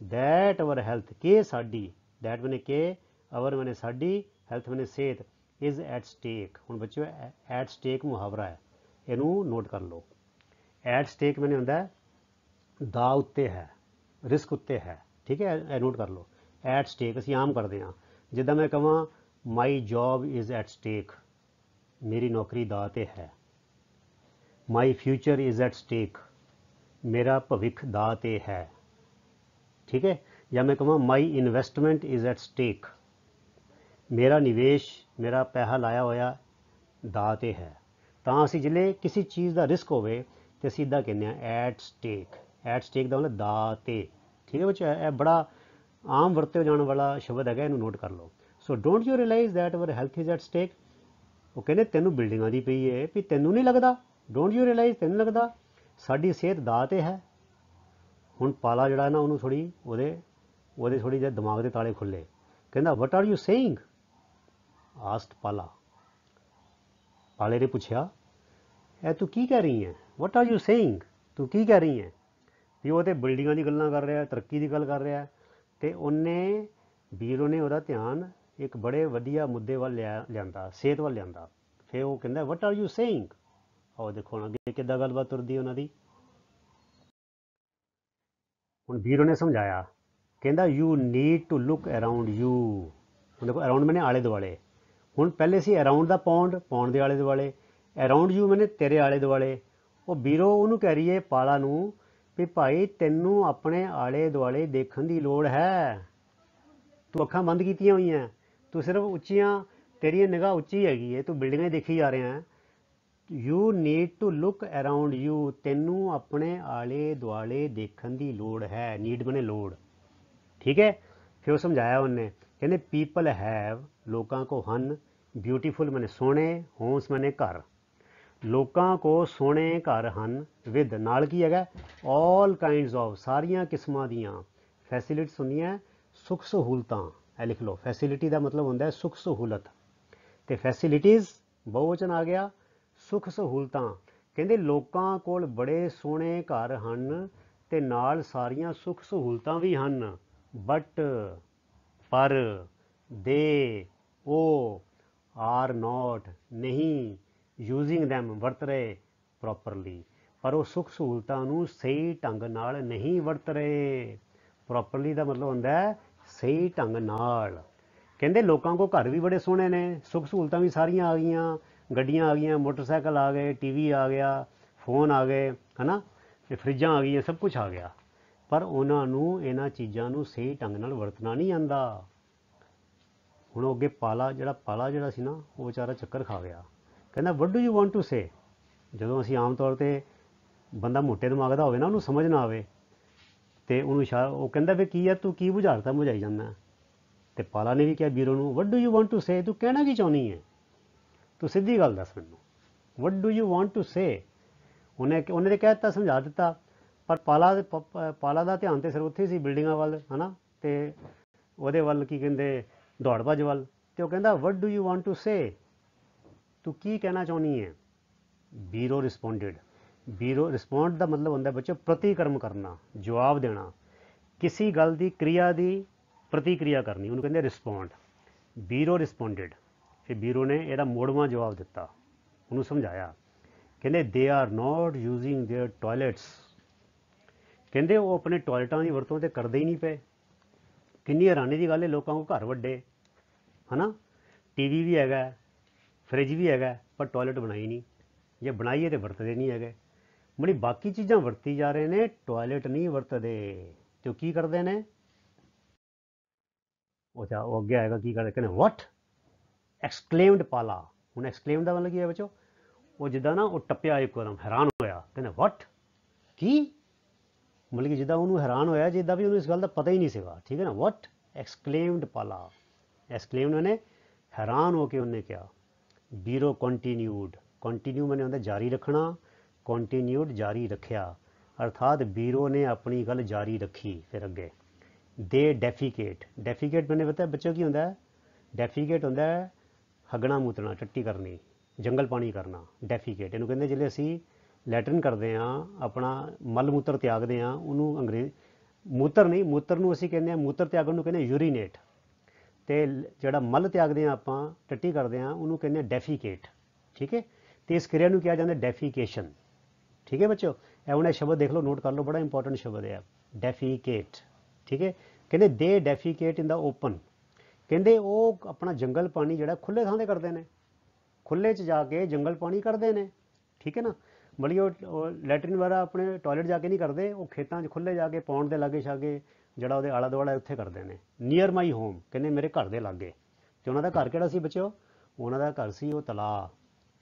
ਦੈਟ ਅਵਰ ਹੈਲਥ, ਕਿ ਸਾਡੀ, ਦੈਟ ਮੈਨੇ ਕਿ, ਅਵਰ ਮੈਨੇ ਸਾਡੀ, ਹੈਲਥ ਮੈਨੇ ਸਿਹਤ, ਇਜ਼ ਐਟ ਸਟੇਕ। ਹੁਣ ਬੱਚਿਓ ਐਟ ਸਟੇਕ ਮੁਹਾਵਰਾ ਹੈ, ਇਹਨੂੰ ਨੋਟ ਕਰ ਲਓ। ਐਟ ਸਟੇਕ ਮੈਨੇ ਹੁੰਦਾ ਦਾ ਉੱਤੇ ਹੈ, ਰਿਸਕ ਉੱਤੇ ਹੈ, ਠੀਕ ਹੈ, ਇਹ ਨੋਟ ਕਰ ਲਓ। ਐਟ ਸਟੇਕ ਅਸੀਂ ਆਮ ਕਰਦੇ ਹਾਂ, ਜਿੱਦਾਂ ਮੈਂ ਕਹਾਂ ਮਾਈ ਜੋਬ ਇਜ਼ ਐਟ ਸਟੇਕ, ਮੇਰੀ ਨੌਕਰੀ ਦਾ 'ਤੇ ਹੈ। ਮਾਈ ਫਿਊਚਰ ਇਜ਼ ਐਟ ਸਟੇਕ, ਮੇਰਾ ਭਵਿੱਖ ਦਾ 'ਤੇ ਹੈ, ਠੀਕ ਹੈ। ਜਾਂ ਮੈਂ ਕਹਾਂ ਮਾਈ ਇਨਵੈਸਟਮੈਂਟ ਇਜ਼ ਐਟ ਸਟੇਕ, ਮੇਰਾ ਨਿਵੇਸ਼, ਮੇਰਾ ਪੈਸਾ ਲਾਇਆ ਹੋਇਆ ਦਾ 'ਤੇ ਹੈ। ਤਾਂ ਅਸੀਂ ਜਿਹੜੇ ਕਿਸੇ ਚੀਜ਼ ਦਾ ਰਿਸਕ ਹੋਵੇ ਤੇ ਅਸੀਂ ਇੱਦਾਂ ਕਹਿੰਦੇ ਹਾਂ ਐਟ ਸਟੇਕ। ਐਟ ਸਟੇਕ ਦਾ ਮਤਲਬ ਦਾ 'ਤੇ, ਠੀਕ ਹੈ ਬੱਚਾ। ਇਹ ਬੜਾ ਆਮ ਵਰਤੇ ਜਾਣ ਵਾਲਾ ਸ਼ਬਦ ਹੈਗਾ, ਇਹਨੂੰ ਨੋਟ ਕਰ ਲਓ। So don't you realise that our health is at stake. ਉਹ ਕਹਿੰਦੇ ਤੈਨੂੰ ਬਿਲਡਿੰਗਾਂ ਦੀ ਪਈ ਹੈ ਵੀ ਤੈਨੂੰ ਨਹੀਂ ਲੱਗਦਾ, ਡੋਂਟ ਯੂ ਰਿਅਲਾਈਜ਼, ਤੈਨੂੰ ਲੱਗਦਾ ਸਾਡੀ ਸਿਹਤ ਦਾ 'ਤੇ ਹੈ। ਹੁਣ ਪਾਲਾ ਜਿਹੜਾ ਨਾ ਉਹਨੂੰ ਉਹਦੇ ਥੋੜ੍ਹੀ ਜਿਹੀ ਦਿਮਾਗ ਦੇ ਤਾਲੇ ਖੁੱਲੇ। ਕਹਿੰਦਾ what are you saying, asked ਪਾਲਾ। ਪਾਲੇ ਨੇ ਪੁੱਛਿਆ ਇਹ ਤੂੰ ਕੀ ਕਹਿ ਰਹੀ ਹੈ, ਵਟ ਆਰ ਯੂ ਸੇਇੰਗ, ਤੂੰ ਕੀ ਕਹਿ ਰਹੀ ਹੈ। ਵੀ ਉਹ ਤਾਂ ਬਿਲਡਿੰਗਾਂ ਦੀ ਗੱਲਾਂ ਕਰ ਰਿਹਾ, ਤਰੱਕੀ ਦੀ ਗੱਲ ਕਰ ਰਿਹਾ। ਅਤੇ ਵੀਰੋ ਨੇ ਉਹਦਾ ਧਿਆਨ ਇੱਕ ਬੜੇ ਵਧੀਆ ਮੁੱਦੇ ਵੱਲ ਲਿਆਂਦਾ, ਸਿਹਤ ਵੱਲ ਲਿਆਂਦਾ। ਫਿਰ ਉਹ ਕਹਿੰਦਾ ਵਟ ਆਰ ਯੂ ਸੇਇੰਗ। ਆਓ ਦੇਖੋ ਹੁਣ ਅੱਗੇ ਕਿੱਦਾਂ ਗੱਲਬਾਤ ਤੁਰਦੀ ਉਹਨਾਂ ਦੀ। ਹੁਣ ਵੀਰੋ ਨੇ ਸਮਝਾਇਆ, ਕਹਿੰਦਾ you need to look around you. ਹੁਣ ਦੇਖੋ ਅਰਾਊਂਡ ਮੈਨੇ ਆਲੇ ਦੁਆਲੇ। ਹੁਣ ਪਹਿਲੇ ਸੀ ਅਰਾਊਂਡ ਦਾ ਪੌਂਡ ਦੇ ਆਲੇ ਦੁਆਲੇ, ਅਰਾਊਂਡ ਯੂ ਮੈਨੇ ਤੇਰੇ ਆਲੇ ਦੁਆਲੇ। ਉਹ ਵੀਰੋ ਉਹਨੂੰ ਕਹਿ ਰਹੀ ਹੈ ਪਾਲਾ ਨੂੰ ਵੀ ਭਾਈ ਤੈਨੂੰ ਆਪਣੇ ਆਲੇ ਦੁਆਲੇ ਦੇਖਣ ਦੀ ਲੋੜ ਹੈ। ਤੂੰ ਅੱਖਾਂ ਬੰਦ ਕੀਤੀਆਂ ਹੋਈਆਂ, ਤੂੰ ਸਿਰਫ ਉੱਚੀਆਂ, ਤੇਰੀ ਨਿਗਾਹ ਉੱਚੀ ਹੈਗੀ ਹੈ, ਤੂੰ ਬਿਲਡਿੰਗਾਂ ਹੀ ਦੇਖੀ ਜਾ ਰਿਹਾ ਹੈ। You need to look around you, ਤੈਨੂੰ ਆਪਣੇ ਆਲੇ ਦੁਆਲੇ ਦੇਖਣ ਦੀ ਲੋੜ ਹੈ। ਨੀਡ ਬਣੇ ਲੋੜ, ਠੀਕ ਹੈ। ਫਿਰ ਉਹ ਸਮਝਾਇਆ ਉਹਨੇ, ਕਹਿੰਦੇ ਪੀਪਲ ਹੈਵ, ਲੋਕਾਂ ਕੋ ਹਨ, ਬਿਊਟੀਫੁਲ ਮੈਨੇ ਸੋਹਣੇ, ਹੋਮਸ ਮੈਨੇ ਘਰ, ਲੋਕਾਂ ਕੋ ਸੋਹਣੇ ਘਰ ਹਨ, ਵਿਦ ਨਾਲ ਕੀ ਹੈਗਾ ਆਲ ਕਾਈਂਡਸ ਆਫ, ਸਾਰੀਆਂ ਕਿਸਮਾਂ ਦੀਆਂ, ਫੈਸਿਲਿਟੀਜ਼ ਹੁੰਦੀਆਂ ਸੁੱਖ ਸਹੂਲਤਾਂ। ਇਹ ਲਿਖ ਲਓ, ਫੈਸਿਲਿਟੀ ਦਾ ਮਤਲਬ ਹੁੰਦਾ ਸੁੱਖ ਸਹੂਲਤ, ਅਤੇ ਫੈਸਿਲਿਟੀਜ਼ ਬਹੁਵਚਨ ਆ ਗਿਆ, ਸੁੱਖ ਸਹੂਲਤਾਂ। ਕਹਿੰਦੇ ਲੋਕਾਂ ਕੋਲ ਬੜੇ ਸੋਹਣੇ ਘਰ ਹਨ ਅਤੇ ਨਾਲ ਸਾਰੀਆਂ ਸੁੱਖ ਸਹੂਲਤਾਂ ਵੀ ਹਨ। ਬਟ, ਪਰ, ਦੇ, ਉਹ, ਆਰ ਨੋਟ, ਨਹੀਂ, ਯੂਜ਼ਿੰਗ ਦੈਮ, ਵਰਤ ਰਹੇ, ਪ੍ਰੋਪਰਲੀ, ਪਰ ਉਹ ਸੁੱਖ ਸਹੂਲਤਾਂ ਨੂੰ ਸਹੀ ਢੰਗ ਨਾਲ ਨਹੀਂ ਵਰਤ ਰਹੇ। ਪ੍ਰੋਪਰਲੀ ਦਾ ਮਤਲਬ ਹੁੰਦਾ ਸਹੀ ਢੰਗ ਨਾਲ। ਕਹਿੰਦੇ ਲੋਕਾਂ ਕੋਲ ਘਰ ਵੀ ਬੜੇ ਸੋਹਣੇ ਨੇ, ਸੁੱਖ ਸਹੂਲਤਾਂ ਵੀ ਸਾਰੀਆਂ ਆ ਗਈਆਂ, ਗੱਡੀਆਂ ਆ ਗਈਆਂ, ਮੋਟਰਸਾਈਕਲ ਆ ਗਏ, TV ਆ ਗਿਆ, ਫੋਨ ਆ ਗਏ, ਹੈ ਨਾ, ਅਤੇ ਫਰਿੱਜਾਂ ਆ ਗਈਆਂ, ਸਭ ਕੁਛ ਆ ਗਿਆ, ਪਰ ਉਹਨਾਂ ਨੂੰ ਇਹਨਾਂ ਚੀਜ਼ਾਂ ਨੂੰ ਸਹੀ ਢੰਗ ਨਾਲ ਵਰਤਣਾ ਨਹੀਂ ਆਉਂਦਾ। ਹੁਣ ਉਹ ਅੱਗੇ ਪਾਲਾ ਜਿਹੜਾ ਸੀ ਨਾ, ਉਹ ਵਿਚਾਰਾ ਚੱਕਰ ਖਾ ਗਿਆ। ਕਹਿੰਦਾ what do you want to say. ਜਦੋਂ ਅਸੀਂ ਆਮ ਤੌਰ 'ਤੇ ਬੰਦਾ ਮੋਟੇ ਦਿਮਾਗ ਦਾ ਹੋਵੇ ਨਾ, ਉਹਨੂੰ ਸਮਝ ਨਾ ਆਵੇ ਤੇ ਉਹਨੂੰ ਉਹ ਕਹਿੰਦਾ ਵੀ ਕੀ ਯਾਰ ਤੂੰ ਕੀ ਬੁਝਾਰਤਾ ਬੁਝਾਈ ਜਾਂਦਾ। ਤੇ ਪਾਲਾ ਨੇ ਵੀ ਕਿਹਾ ਵੀਰੋ ਨੂੰ, what do you want to say, ਤੂੰ ਕਹਿਣਾ ਕੀ ਚਾਹੁੰਦੀ ਹੈ, ਤੂੰ ਸਿੱਧੀ ਗੱਲ ਦੱਸ ਮੈਨੂੰ, what do you want to say. ਉਹਨੇ ਤੇ ਕਹਿ ਦਿੱਤਾ, ਸਮਝਾ ਦਿੱਤਾ, ਪਰ ਪਾਲਾ ਦਾ ਧਿਆਨ ਤੇ ਸਿਰ ਉੱਥੇ ਸੀ ਬਿਲਡਿੰਗਾਂ ਵੱਲ, ਹੈ ਨਾ, ਤੇ ਉਹਦੇ ਵੱਲ ਕੀ ਕਹਿੰਦੇ ਦੌੜ ਭੱਜ ਵੱਲ। ਤੇ ਉਹ ਕਹਿੰਦਾ what do you want to say, ਤੂੰ ਕੀ ਕਹਿਣਾ ਚਾਹੁੰਦੀ ਹੈ। ਵੀਰੋ ਰਿਸਪੋਂਡਿਡ। ਵੀਰੋ ਰਿਸਪੋਂਡ ਦਾ ਮਤਲਬ ਹੁੰਦਾ ਬੱਚੋ ਪ੍ਰਤੀਕਰਮ ਕਰਨਾ, ਜਵਾਬ ਦੇਣਾ, ਕਿਸੇ ਗੱਲ ਦੀ ਕ੍ਰਿਆ ਦੀ ਪ੍ਰਤੀਕਿਰਿਆ ਕਰਨੀ, ਉਹਨੂੰ ਕਹਿੰਦੇ ਰਿਸਪੋਂਡ। ਵੀਰੋ ਰਿਸਪੋਂਡਿਡ। ਫਿਰ ਵੀਰੋ ਨੇ ਇਹਦਾ ਮੋੜਵਾਂ ਜਵਾਬ ਦਿੱਤਾ, ਉਹਨੂੰ ਸਮਝਾਇਆ। ਕਹਿੰਦੇ they are note using there toilets. ਕਹਿੰਦੇ ਉਹ ਆਪਣੇ ਟੋਇਲਟਾਂ ਦੀ ਵਰਤੋਂ ਤੇ ਕਰਦੇ ਹੀ ਨਹੀਂ ਪਏ। ਕਿੰਨੀ ਹੈਰਾਨੀ ਦੀ ਗੱਲ ਹੈ, ਲੋਕਾਂ ਕੋਲ ਘਰ ਵੱਡੇ, ਹੈ ਨਾ, TV ਵੀ ਹੈਗਾ, ਫਰਿੱਜ ਵੀ ਹੈਗਾ, ਪਰ ਟੋਇਲਟ ਬਣਾਈ ਨਹੀਂ, ਜੇ ਬਣਾਈਏ ਤਾਂ ਵਰਤਦੇ ਨਹੀਂ ਹੈਗੇ। ਬੜੀ ਬਾਕੀ ਚੀਜ਼ਾਂ ਵਰਤੀ ਜਾ ਰਹੇ ਨੇ, ਟੋਇਲਟ ਨਹੀਂ ਵਰਤਦੇ। ਤੇ ਉਹ ਕੀ ਕਰਦੇ ਨੇ, ਉਹ ਅੱਗੇ ਆਏਗਾ ਕੀ ਕਰਦੇ, ਕਹਿੰਦੇ ਵਟ ਐਕਸਕਲੇਮਡ ਪਾਲਾ। ਹੁਣ ਐਕਸਕਲੇਮ ਦਾ ਮਤਲਬ ਕੀ ਹੈ ਬੱਚੋ, ਉਹ ਜਿੱਦਾਂ ਨਾ ਉਹ ਟੱਪਿਆ ਇੱਕਦਮ, ਹੈਰਾਨ ਹੋਇਆ, ਕਹਿੰਦੇ ਵਟ ਕੀ, ਮਤਲਬ ਕਿ ਜਿੱਦਾਂ ਉਹਨੂੰ ਹੈਰਾਨ ਹੋਇਆ, ਜਿੱਦਾਂ ਵੀ ਉਹਨੂੰ ਇਸ ਗੱਲ ਦਾ ਪਤਾ ਹੀ ਨਹੀਂ ਸੀਗਾ, ਠੀਕ ਹੈ ਨਾ। ਵਟ ਐਕਸਕਲੇਮਡ ਪਾਲਾ। ਐਕਸਕਲੇਮਡ ਉਹਨੇ ਹੈਰਾਨ ਹੋ ਕੇ ਉਹਨੇ ਕਿਹਾ। ਵੀਰੋ ਕੰਟੀਨਿਊਡ। ਕੰਟੀਨਿਊ ਮੈਨੇ ਹੁੰਦਾ ਜਾਰੀ ਰੱਖਣਾ, ਕੰਟੀਨਿਊਡ ਜਾਰੀ ਰੱਖਿਆ, ਅਰਥਾਤ ਵੀਰੋ ਨੇ ਆਪਣੀ ਗੱਲ ਜਾਰੀ ਰੱਖੀ। ਫਿਰ ਅੱਗੇ ਦੇ ਡੈਫੀਕੇਟ। ਡੈਫੀਕੇਟ ਮੈਨੇ ਪਤਾ ਬੱਚੋ ਕੀ ਹੁੰਦਾ ਹੈ, ਡੈਫੀਕੇਟ ਹੁੰਦਾ ਹੈ ਹੱਗਣਾ ਮੂਤਣਾ, ਟੱਟੀ ਕਰਨੀ, ਜੰਗਲ ਪਾਣੀ ਕਰਨਾ, ਡੈਫੀਕੇਟ। ਇਹਨੂੰ ਕਹਿੰਦੇ ਜਿਹੜੇ ਅਸੀਂ ਲੈਟਰਿਨ ਕਰਦੇ ਹਾਂ, ਆਪਣਾ ਮਲ ਮੂਤਰ ਤਿਆਗਦੇ ਹਾਂ, ਉਹਨੂੰ ਮੂਤਰ ਨਹੀਂ, ਮੂਤਰ ਨੂੰ ਅਸੀਂ ਕਹਿੰਦੇ ਹਾਂ, ਮੂਤਰ ਤਿਆਗਣ ਨੂੰ ਕਹਿੰਦੇ ਯੂਰੀਨੇਟ, ਅਤੇ ਜਿਹੜਾ ਮਲ ਤਿਆਗਦੇ ਹਾਂ ਆਪਾਂ, ਟੱਟੀ ਕਰਦੇ ਹਾਂ, ਉਹਨੂੰ ਕਹਿੰਦੇ ਡੈਫੀਕੇਟ, ਠੀਕ ਹੈ। ਅਤੇ ਇਸ ਕਿਰਿਆ ਨੂੰ ਕਿਹਾ ਜਾਂਦਾ ਡੈਫੀਕੇਸ਼ਨ, ਠੀਕ ਹੈ ਬੱਚੋ। ਇਹ ਹੁਣ ਇਹ ਸ਼ਬਦ ਦੇਖ ਲਓ, ਨੋਟ ਕਰ ਲਓ, ਬੜਾ ਇੰਪੋਰਟੈਂਟ ਸ਼ਬਦ ਹੈ ਡੈਫੀਕੇਟ, ਠੀਕ ਹੈ। ਕਹਿੰਦੇ ਦੇ ਡੈਫੀਕੇਟ ਇਨ ਦਾ ਓਪਨ। ਕਹਿੰਦੇ ਉਹ ਆਪਣਾ ਜੰਗਲ ਪਾਣੀ ਜਿਹੜਾ ਖੁੱਲ੍ਹੇ ਥਾਂ 'ਤੇ ਕਰਦੇ ਨੇ, ਖੁੱਲ੍ਹੇ 'ਚ ਜਾ ਕੇ ਜੰਗਲ ਪਾਣੀ ਕਰਦੇ ਨੇ, ਠੀਕ ਹੈ ਨਾ। ਮਤਲਬ ਉਹ ਲੈਟਰਿਨ ਵਗੈਰਾ ਆਪਣੇ ਟੋਇਲਟ ਜਾ ਕੇ ਨਹੀਂ ਕਰਦੇ, ਉਹ ਖੇਤਾਂ 'ਚ ਖੁੱਲ੍ਹੇ ਜਾ ਕੇ ਪੌਂਡ ਦੇ ਲਾਗੇ ਛਾਗੇ, ਜਿਹੜਾ ਉਹਦੇ ਆਲਾ ਦੁਆਲਾ ਉੱਥੇ ਕਰਦੇ ਨੇ। ਨੀਅਰ ਮਾਈ ਹੋਮ, ਕਹਿੰਦੇ ਮੇਰੇ ਘਰ ਦੇ ਲਾਗੇ। ਅਤੇ ਉਹਨਾਂ ਦਾ ਘਰ ਕਿਹੜਾ ਸੀ ਬੱਚਿਓ, ਉਹਨਾਂ ਦਾ ਘਰ ਸੀ ਉਹ ਤਲਾਅ,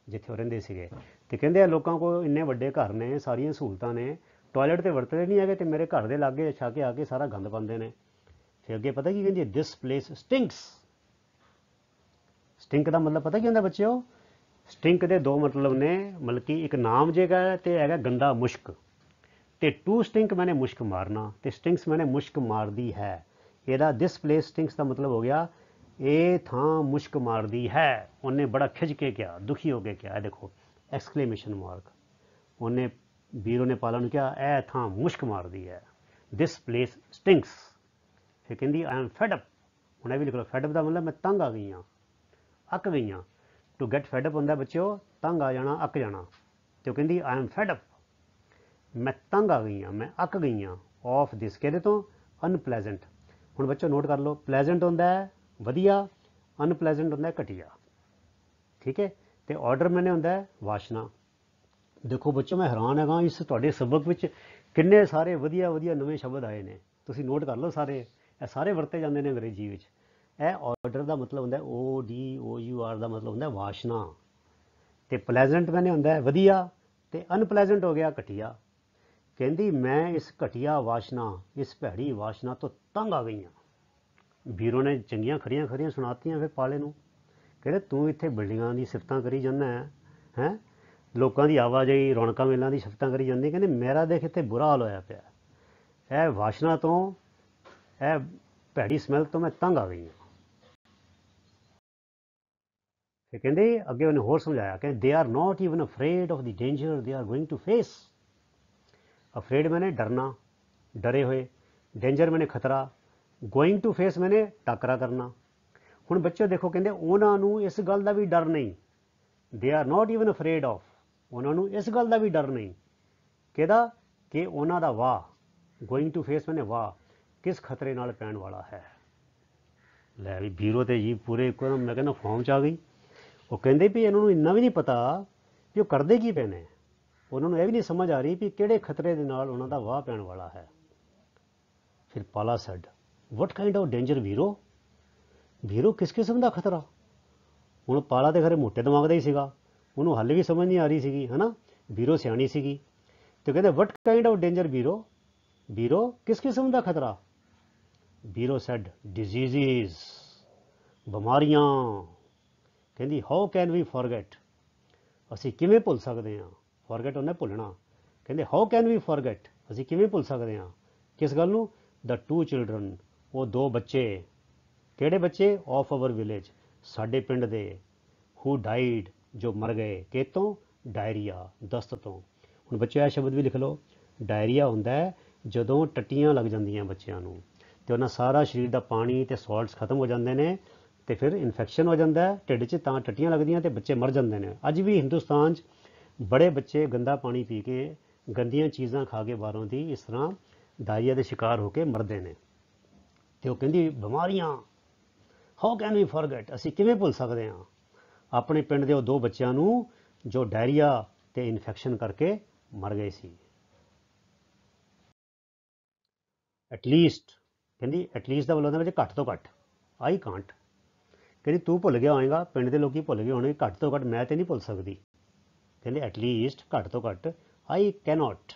ਜਿੱਥੇ ਉਹ ਰਹਿੰਦੇ ਸੀਗੇ। ਅਤੇ ਕਹਿੰਦੇ ਆ ਲੋਕਾਂ ਕੋਲ ਇੰਨੇ ਵੱਡੇ ਘਰ ਨੇ, ਸਾਰੀਆਂ ਸਹੂਲਤਾਂ ਨੇ, ਟੋਇਲਟ ਤੇ ਵਰਤਦੇ ਨਹੀਂ ਹੈਗੇ, ਅਤੇ ਮੇਰੇ ਘਰ ਦੇ ਲਾਗੇ ਛਾਗੇ ਆ ਕੇ ਸਾਰਾ ਗੰਦ ਪਾਉਂਦੇ ਨੇ। ਫਿਰ ਅੱਗੇ ਪਤਾ ਕੀ ਕਹਿੰਦੀ ਹੈ, ਦਿਸ ਪਲੇਸ ਸਟਿੰਕਸ। ਸਟਿੰਕ ਦਾ ਮਤਲਬ ਪਤਾ ਕੀ ਹੁੰਦਾ ਬੱਚਿਓ, ਸਟਿੰਕ ਦੇ ਦੋ ਮਤਲਬ ਨੇ, ਮਤਲਬ ਕਿ ਇੱਕ ਨਾਮ ਜੇਗਾ ਤੇ ਹੈਗਾ ਗੰਦਾ, ਮੁਸ਼ਕ, ਤੇ ਟੂ ਸਟਿੰਕ ਮੈਨੇ ਮੁਸ਼ਕ ਮਾਰਨਾ, ਤੇ ਸਟਿੰਕਸ ਮੈਨੇ ਮੁਸ਼ਕ ਮਾਰਦੀ ਹੈ। ਇਹਦਾ ਦਿਸ ਪਲੇਸ ਸਟਿੰਕਸ ਦਾ ਮਤਲਬ ਹੋ ਗਿਆ ਇਹ ਥਾਂ ਮੁਸ਼ਕ ਮਾਰਦੀ ਹੈ। ਉਹਨੇ ਬੜਾ ਖਿੱਚ ਕੇ ਕਿਹਾ, ਦੁਖੀ ਹੋ ਕੇ ਕਿਹਾ, ਇਹ ਦੇਖੋ ਐਕਸਕਲੇਮੇਸ਼ਨ ਮਾਰਕ। ਉਹਨੇ ਵੀਰੋ ਨੇ ਪਾਲਾ ਨੂੰ ਕਿਹਾ ਇਹ ਥਾਂ ਮੁਸ਼ਕ ਮਾਰਦੀ ਹੈ, ਦਿਸ ਪਲੇਸ ਸਟਿੰਕਸ। ਫਿਰ ਕਹਿੰਦੀ ਆਈ ਐਮ ਫੈਡ ਅਪ। ਹੁਣ ਇਹ ਵੀ ਲਿਖ ਲਓ, ਫੈਡ ਅਪ ਦਾ ਮਤਲਬ ਮੈਂ ਤੰਗ ਆ ਗਈ ਹਾਂ, ਅੱਕ ਗਈ ਹਾਂ। ਟੂ ਗੈਟ ਫੈਡ ਅਪ ਹੁੰਦਾ ਬੱਚਿਓ ਤੰਗ ਆ ਜਾਣਾ, ਅੱਕ ਜਾਣਾ। ਅਤੇ ਉਹ ਕਹਿੰਦੀ ਆਈ ਐਮ ਫੈਡ ਅਪ, ਮੈਂ ਤੰਗ ਆ ਗਈ ਹਾਂ, ਮੈਂ ਅੱਕ ਗਈ ਹਾਂ, ਆਫ ਦਿਸ, ਕਿਹਦੇ ਤੋਂ, ਅਨਪਲੈਜ਼ੈਂਟ। ਹੁਣ ਬੱਚੋ ਨੋਟ ਕਰ ਲਓ, ਪਲੈਜ਼ੈਂਟ ਹੁੰਦਾ ਹੈ ਵਧੀਆ, ਅਨਪਲੈਜ਼ੈਂਟ ਹੁੰਦਾ ਘਟੀਆ, ਠੀਕ ਹੈ। ਅਤੇ ਆਰਡਰ ਮੈਨੇ ਹੁੰਦਾ ਹੈ ਵਾਸ਼ਨਾ। ਦੇਖੋ ਬੱਚੋ ਮੈਂ ਹੈਰਾਨ ਹੈਗਾ, ਇਸ ਤੁਹਾਡੇ ਸਬਕ ਵਿੱਚ ਕਿੰਨੇ ਸਾਰੇ ਵਧੀਆ ਵਧੀਆ ਨਵੇਂ ਸ਼ਬਦ ਆਏ ਨੇ, ਤੁਸੀਂ ਨੋਟ ਕਰ ਲਓ ਸਾਰੇ, ਇਹ ਸਾਰੇ ਵਰਤੇ ਜਾਂਦੇ ਨੇ ਅੰਗਰੇਜ਼ੀ ਵਿੱਚ। ਇਹ ਆਰਡਰ ਦਾ ਮਤਲਬ ਹੁੰਦਾ ODOUR ਦਾ ਮਤਲਬ ਹੁੰਦਾ ਵਾਸ਼ਨਾ, ਅਤੇ ਪਲੈਜ਼ੈਂਟ ਮੈਨੇ ਹੁੰਦਾ ਵਧੀਆ, ਅਤੇ ਅਨਪਲੈਜ਼ੈਂਟ ਹੋ ਗਿਆ ਘਟੀਆ। ਕਹਿੰਦੀ ਮੈਂ ਇਸ ਘਟੀਆ ਵਾਸ਼ਨਾ, ਇਸ ਭੈੜੀ ਵਾਸ਼ਨਾ ਤੋਂ ਤੰਗ ਆ ਗਈ ਹਾਂ। ਵੀਰੋ ਨੇ ਚੰਗੀਆਂ ਖਰੀਆਂ ਖਰੀਆਂ ਸੁਣਾਤੀਆਂ ਫਿਰ ਪਾਲੇ ਨੂੰ। ਕਹਿੰਦੇ ਤੂੰ ਇੱਥੇ ਬਿਲਡਿੰਗਾਂ ਦੀ ਸਿਫਤਾਂ ਕਰੀ ਜਾਂਦਾ ਹੈ, ਲੋਕਾਂ ਦੀ ਆਵਾਜਾਈ, ਰੌਣਕਾਂ ਮੇਲਾਂ ਦੀ ਸਿਫਤਾਂ ਕਰੀ ਜਾਂਦੀ। ਕਹਿੰਦੇ ਮੇਰਾ ਦੇਖ ਇੱਥੇ ਬੁਰਾ ਹਾਲ ਹੋਇਆ ਪਿਆ, ਇਹ ਵਾਸ਼ਨਾ ਤੋਂ, ਇਹ ਭੈੜੀ ਸਮੈਲ ਤੋਂ ਮੈਂ ਤੰਗ ਆ ਗਈ ਹਾਂ। ਫਿਰ ਕਹਿੰਦੇ ਅੱਗੇ ਉਹਨੇ ਹੋਰ ਸਮਝਾਇਆ, ਕਹਿੰਦੇ they are not even afraid of the danger they are going to face. Afraid ਮੈਨੇ ਡਰਨਾ, ਡਰੇ ਹੋਏ, ਡੇਂਜਰ ਮੈਨੇ ਖਤਰਾ, ਗੋਇੰਗ ਟੂ ਫੇਸ ਮੈਨੇ ਟਾਕਰਾ ਕਰਨਾ। ਹੁਣ ਬੱਚੇ ਦੇਖੋ ਕਹਿੰਦੇ ਉਹਨਾਂ ਨੂੰ ਇਸ ਗੱਲ ਦਾ ਵੀ ਡਰ ਨਹੀਂ, ਦੇ are not even afraid of, ਉਹਨਾਂ ਨੂੰ ਇਸ ਗੱਲ ਦਾ ਵੀ ਡਰ ਨਹੀਂ, ਕਿਹਦਾ, ਕਿ ਉਹਨਾਂ ਦਾ ਵਾਹ, ਗੋਇੰਗ ਟੂ ਫੇਸ ਮੈਨੇ ਵਾਹ, ਕਿਸ ਖਤਰੇ ਨਾਲ ਪੈਣ ਵਾਲਾ ਹੈ। ਲੈ ਵੀ ਵੀਰੋ ਤੇ ਜੀ ਪੂਰੇ ਇੱਕਦਮ ਮੈਂ ਕਹਿੰਦਾ ਫਾਰਮ 'ਚ ਆ ਗਈ। ਉਹ ਕਹਿੰਦੇ ਵੀ ਇਹਨਾਂ ਨੂੰ ਇੰਨਾ ਵੀ ਨਹੀਂ ਪਤਾ ਵੀ ਉਹ ਕਰਦੇ ਕੀ ਪਏ ਨੇ, ਉਹਨਾਂ ਨੂੰ ਇਹ ਵੀ ਨਹੀਂ ਸਮਝ ਆ ਰਹੀ ਵੀ ਕਿਹੜੇ ਖਤਰੇ ਦੇ ਨਾਲ ਉਹਨਾਂ ਦਾ ਵਾਹ ਪੈਣ ਵਾਲਾ ਹੈ। ਫਿਰ Pala said what kind of danger Veero, Veero ਕਿਸ ਕਿਸਮ ਦਾ ਖਤਰਾ। ਹੁਣ ਪਾਲਾ ਤੇ ਖਰੇ ਮੋਟੇ ਦਿਮਾਗ ਦਾ ਹੀ ਸੀਗਾ, ਉਹਨੂੰ ਹਾਲੇ ਵੀ ਸਮਝ ਨਹੀਂ ਆ ਰਹੀ ਸੀਗੀ, ਹੈ ਨਾ। ਵੀਰੋ ਸਿਆਣੀ ਸੀਗੀ, ਅਤੇ ਕਹਿੰਦੇ ਵਟ ਕਾਈਂਡ ਆਫ ਡੇਂਜਰ ਵੀਰੋ, बीरो किस किस्म का खतरा? बीरो सैड डिजीज़, ਬਿਮਾਰੀਆਂ। ਕਹਿੰਦੀ ਹਾਊ ਕੈਨ ਵੀ ਫੋਰਗੇਟ, ਅਸੀਂ ਕਿਵੇਂ ਭੁੱਲ ਸਕਦੇ ਹਾਂ? ਫੋਰਗੇਟ ਉਹਨੇ ਭੁੱਲਣਾ। ਕਹਿੰਦੇ ਹਾਊ ਕੈਨ ਵੀ ਫੋਰਗੇਟ, ਅਸੀਂ ਕਿਵੇਂ ਭੁੱਲ ਸਕਦੇ ਹਾਂ ਕਿਸ ਗੱਲ ਨੂੰ? ਦ ਟੂ ਚਿਲਡਰਨ, ਉਹ ਦੋ ਬੱਚੇ। ਕਿਹੜੇ ਬੱਚੇ? ਆਫ ਆਵਰ ਵਿਲੇਜ, ਸਾਡੇ ਪਿੰਡ ਦੇ। ਹੂ ਡਾਈਡ, ਜੋ ਮਰ ਗਏ। ਕਿਤੋਂ? ਡਾਇਰੀਆ, ਦਸਤ ਤੋਂ। ਹੁਣ ਬੱਚੇ ਇਹ ਸ਼ਬਦ ਵੀ ਲਿਖ ਲਓ। ਡਾਇਰੀਆ ਹੁੰਦਾ ਹੈ ਜਦੋਂ ਟੱਟੀਆਂ ਲੱਗ ਜਾਂਦੀਆਂ ਬੱਚਿਆਂ ਨੂੰ ਅਤੇ ਉਹਨਾਂ ਸਾਰਾ ਸਰੀਰ ਦਾ ਪਾਣੀ ਅਤੇ ਸੌਲਟਸ ਖਤਮ ਹੋ ਜਾਂਦੇ ਨੇ ਅਤੇ ਫਿਰ ਇਨਫੈਕਸ਼ਨ ਹੋ ਜਾਂਦਾ ਢਿੱਡ 'ਚ, ਤਾਂ ਟੱਟੀਆਂ ਲੱਗਦੀਆਂ ਅਤੇ ਬੱਚੇ ਮਰ ਜਾਂਦੇ ਨੇ। ਅੱਜ ਵੀ ਹਿੰਦੁਸਤਾਨ 'ਚ ਬੜੇ ਬੱਚੇ ਗੰਦਾ ਪਾਣੀ ਪੀ ਕੇ, ਗੰਦੀਆਂ ਚੀਜ਼ਾਂ ਖਾ ਕੇ ਬਾਹਰੋਂ ਦੀ ਇਸ ਤਰ੍ਹਾਂ ਡਾਇਰੀਆ ਦੇ ਸ਼ਿਕਾਰ ਹੋ ਕੇ ਮਰਦੇ ਨੇ। ਅਤੇ ਉਹ ਕਹਿੰਦੀ ਬਿਮਾਰੀਆਂ, ਹਾਊ ਕੈਨ ਵੀ ਫੋਰਗੇਟ, ਅਸੀਂ ਕਿਵੇਂ ਭੁੱਲ ਸਕਦੇ ਹਾਂ ਆਪਣੇ ਪਿੰਡ ਦੇ ਉਹ ਦੋ ਬੱਚਿਆਂ ਨੂੰ ਜੋ ਡਾਇਰੀਆ ਅਤੇ ਇਨਫੈਕਸ਼ਨ ਕਰਕੇ ਮਰ ਗਏ ਸੀ। ਐਟਲੀਸਟ, ਕਹਿੰਦੀ ਐਟਲੀਸਟ ਦਾ ਬੋਲ ਹੁੰਦਾ ਵਿੱਚ ਘੱਟ ਤੋਂ ਘੱਟ। ਆਈ ਕਾਂਟ, ਕਹਿੰਦੀ ਤੂੰ ਭੁੱਲ ਗਿਆ ਹੋਏਗਾ, ਪਿੰਡ ਦੇ ਲੋਕੀ ਭੁੱਲ ਗਏ ਹੋਣਗੇ, ਘੱਟ ਤੋਂ ਘੱਟ ਮੈਂ ਤਾਂ ਨਹੀਂ ਭੁੱਲ ਸਕਦੀ। ਕਹਿੰਦੇ ਐਟਲੀਸਟ, ਘੱਟ ਤੋਂ ਘੱਟ। ਆਈ ਕੈਨੋਟ,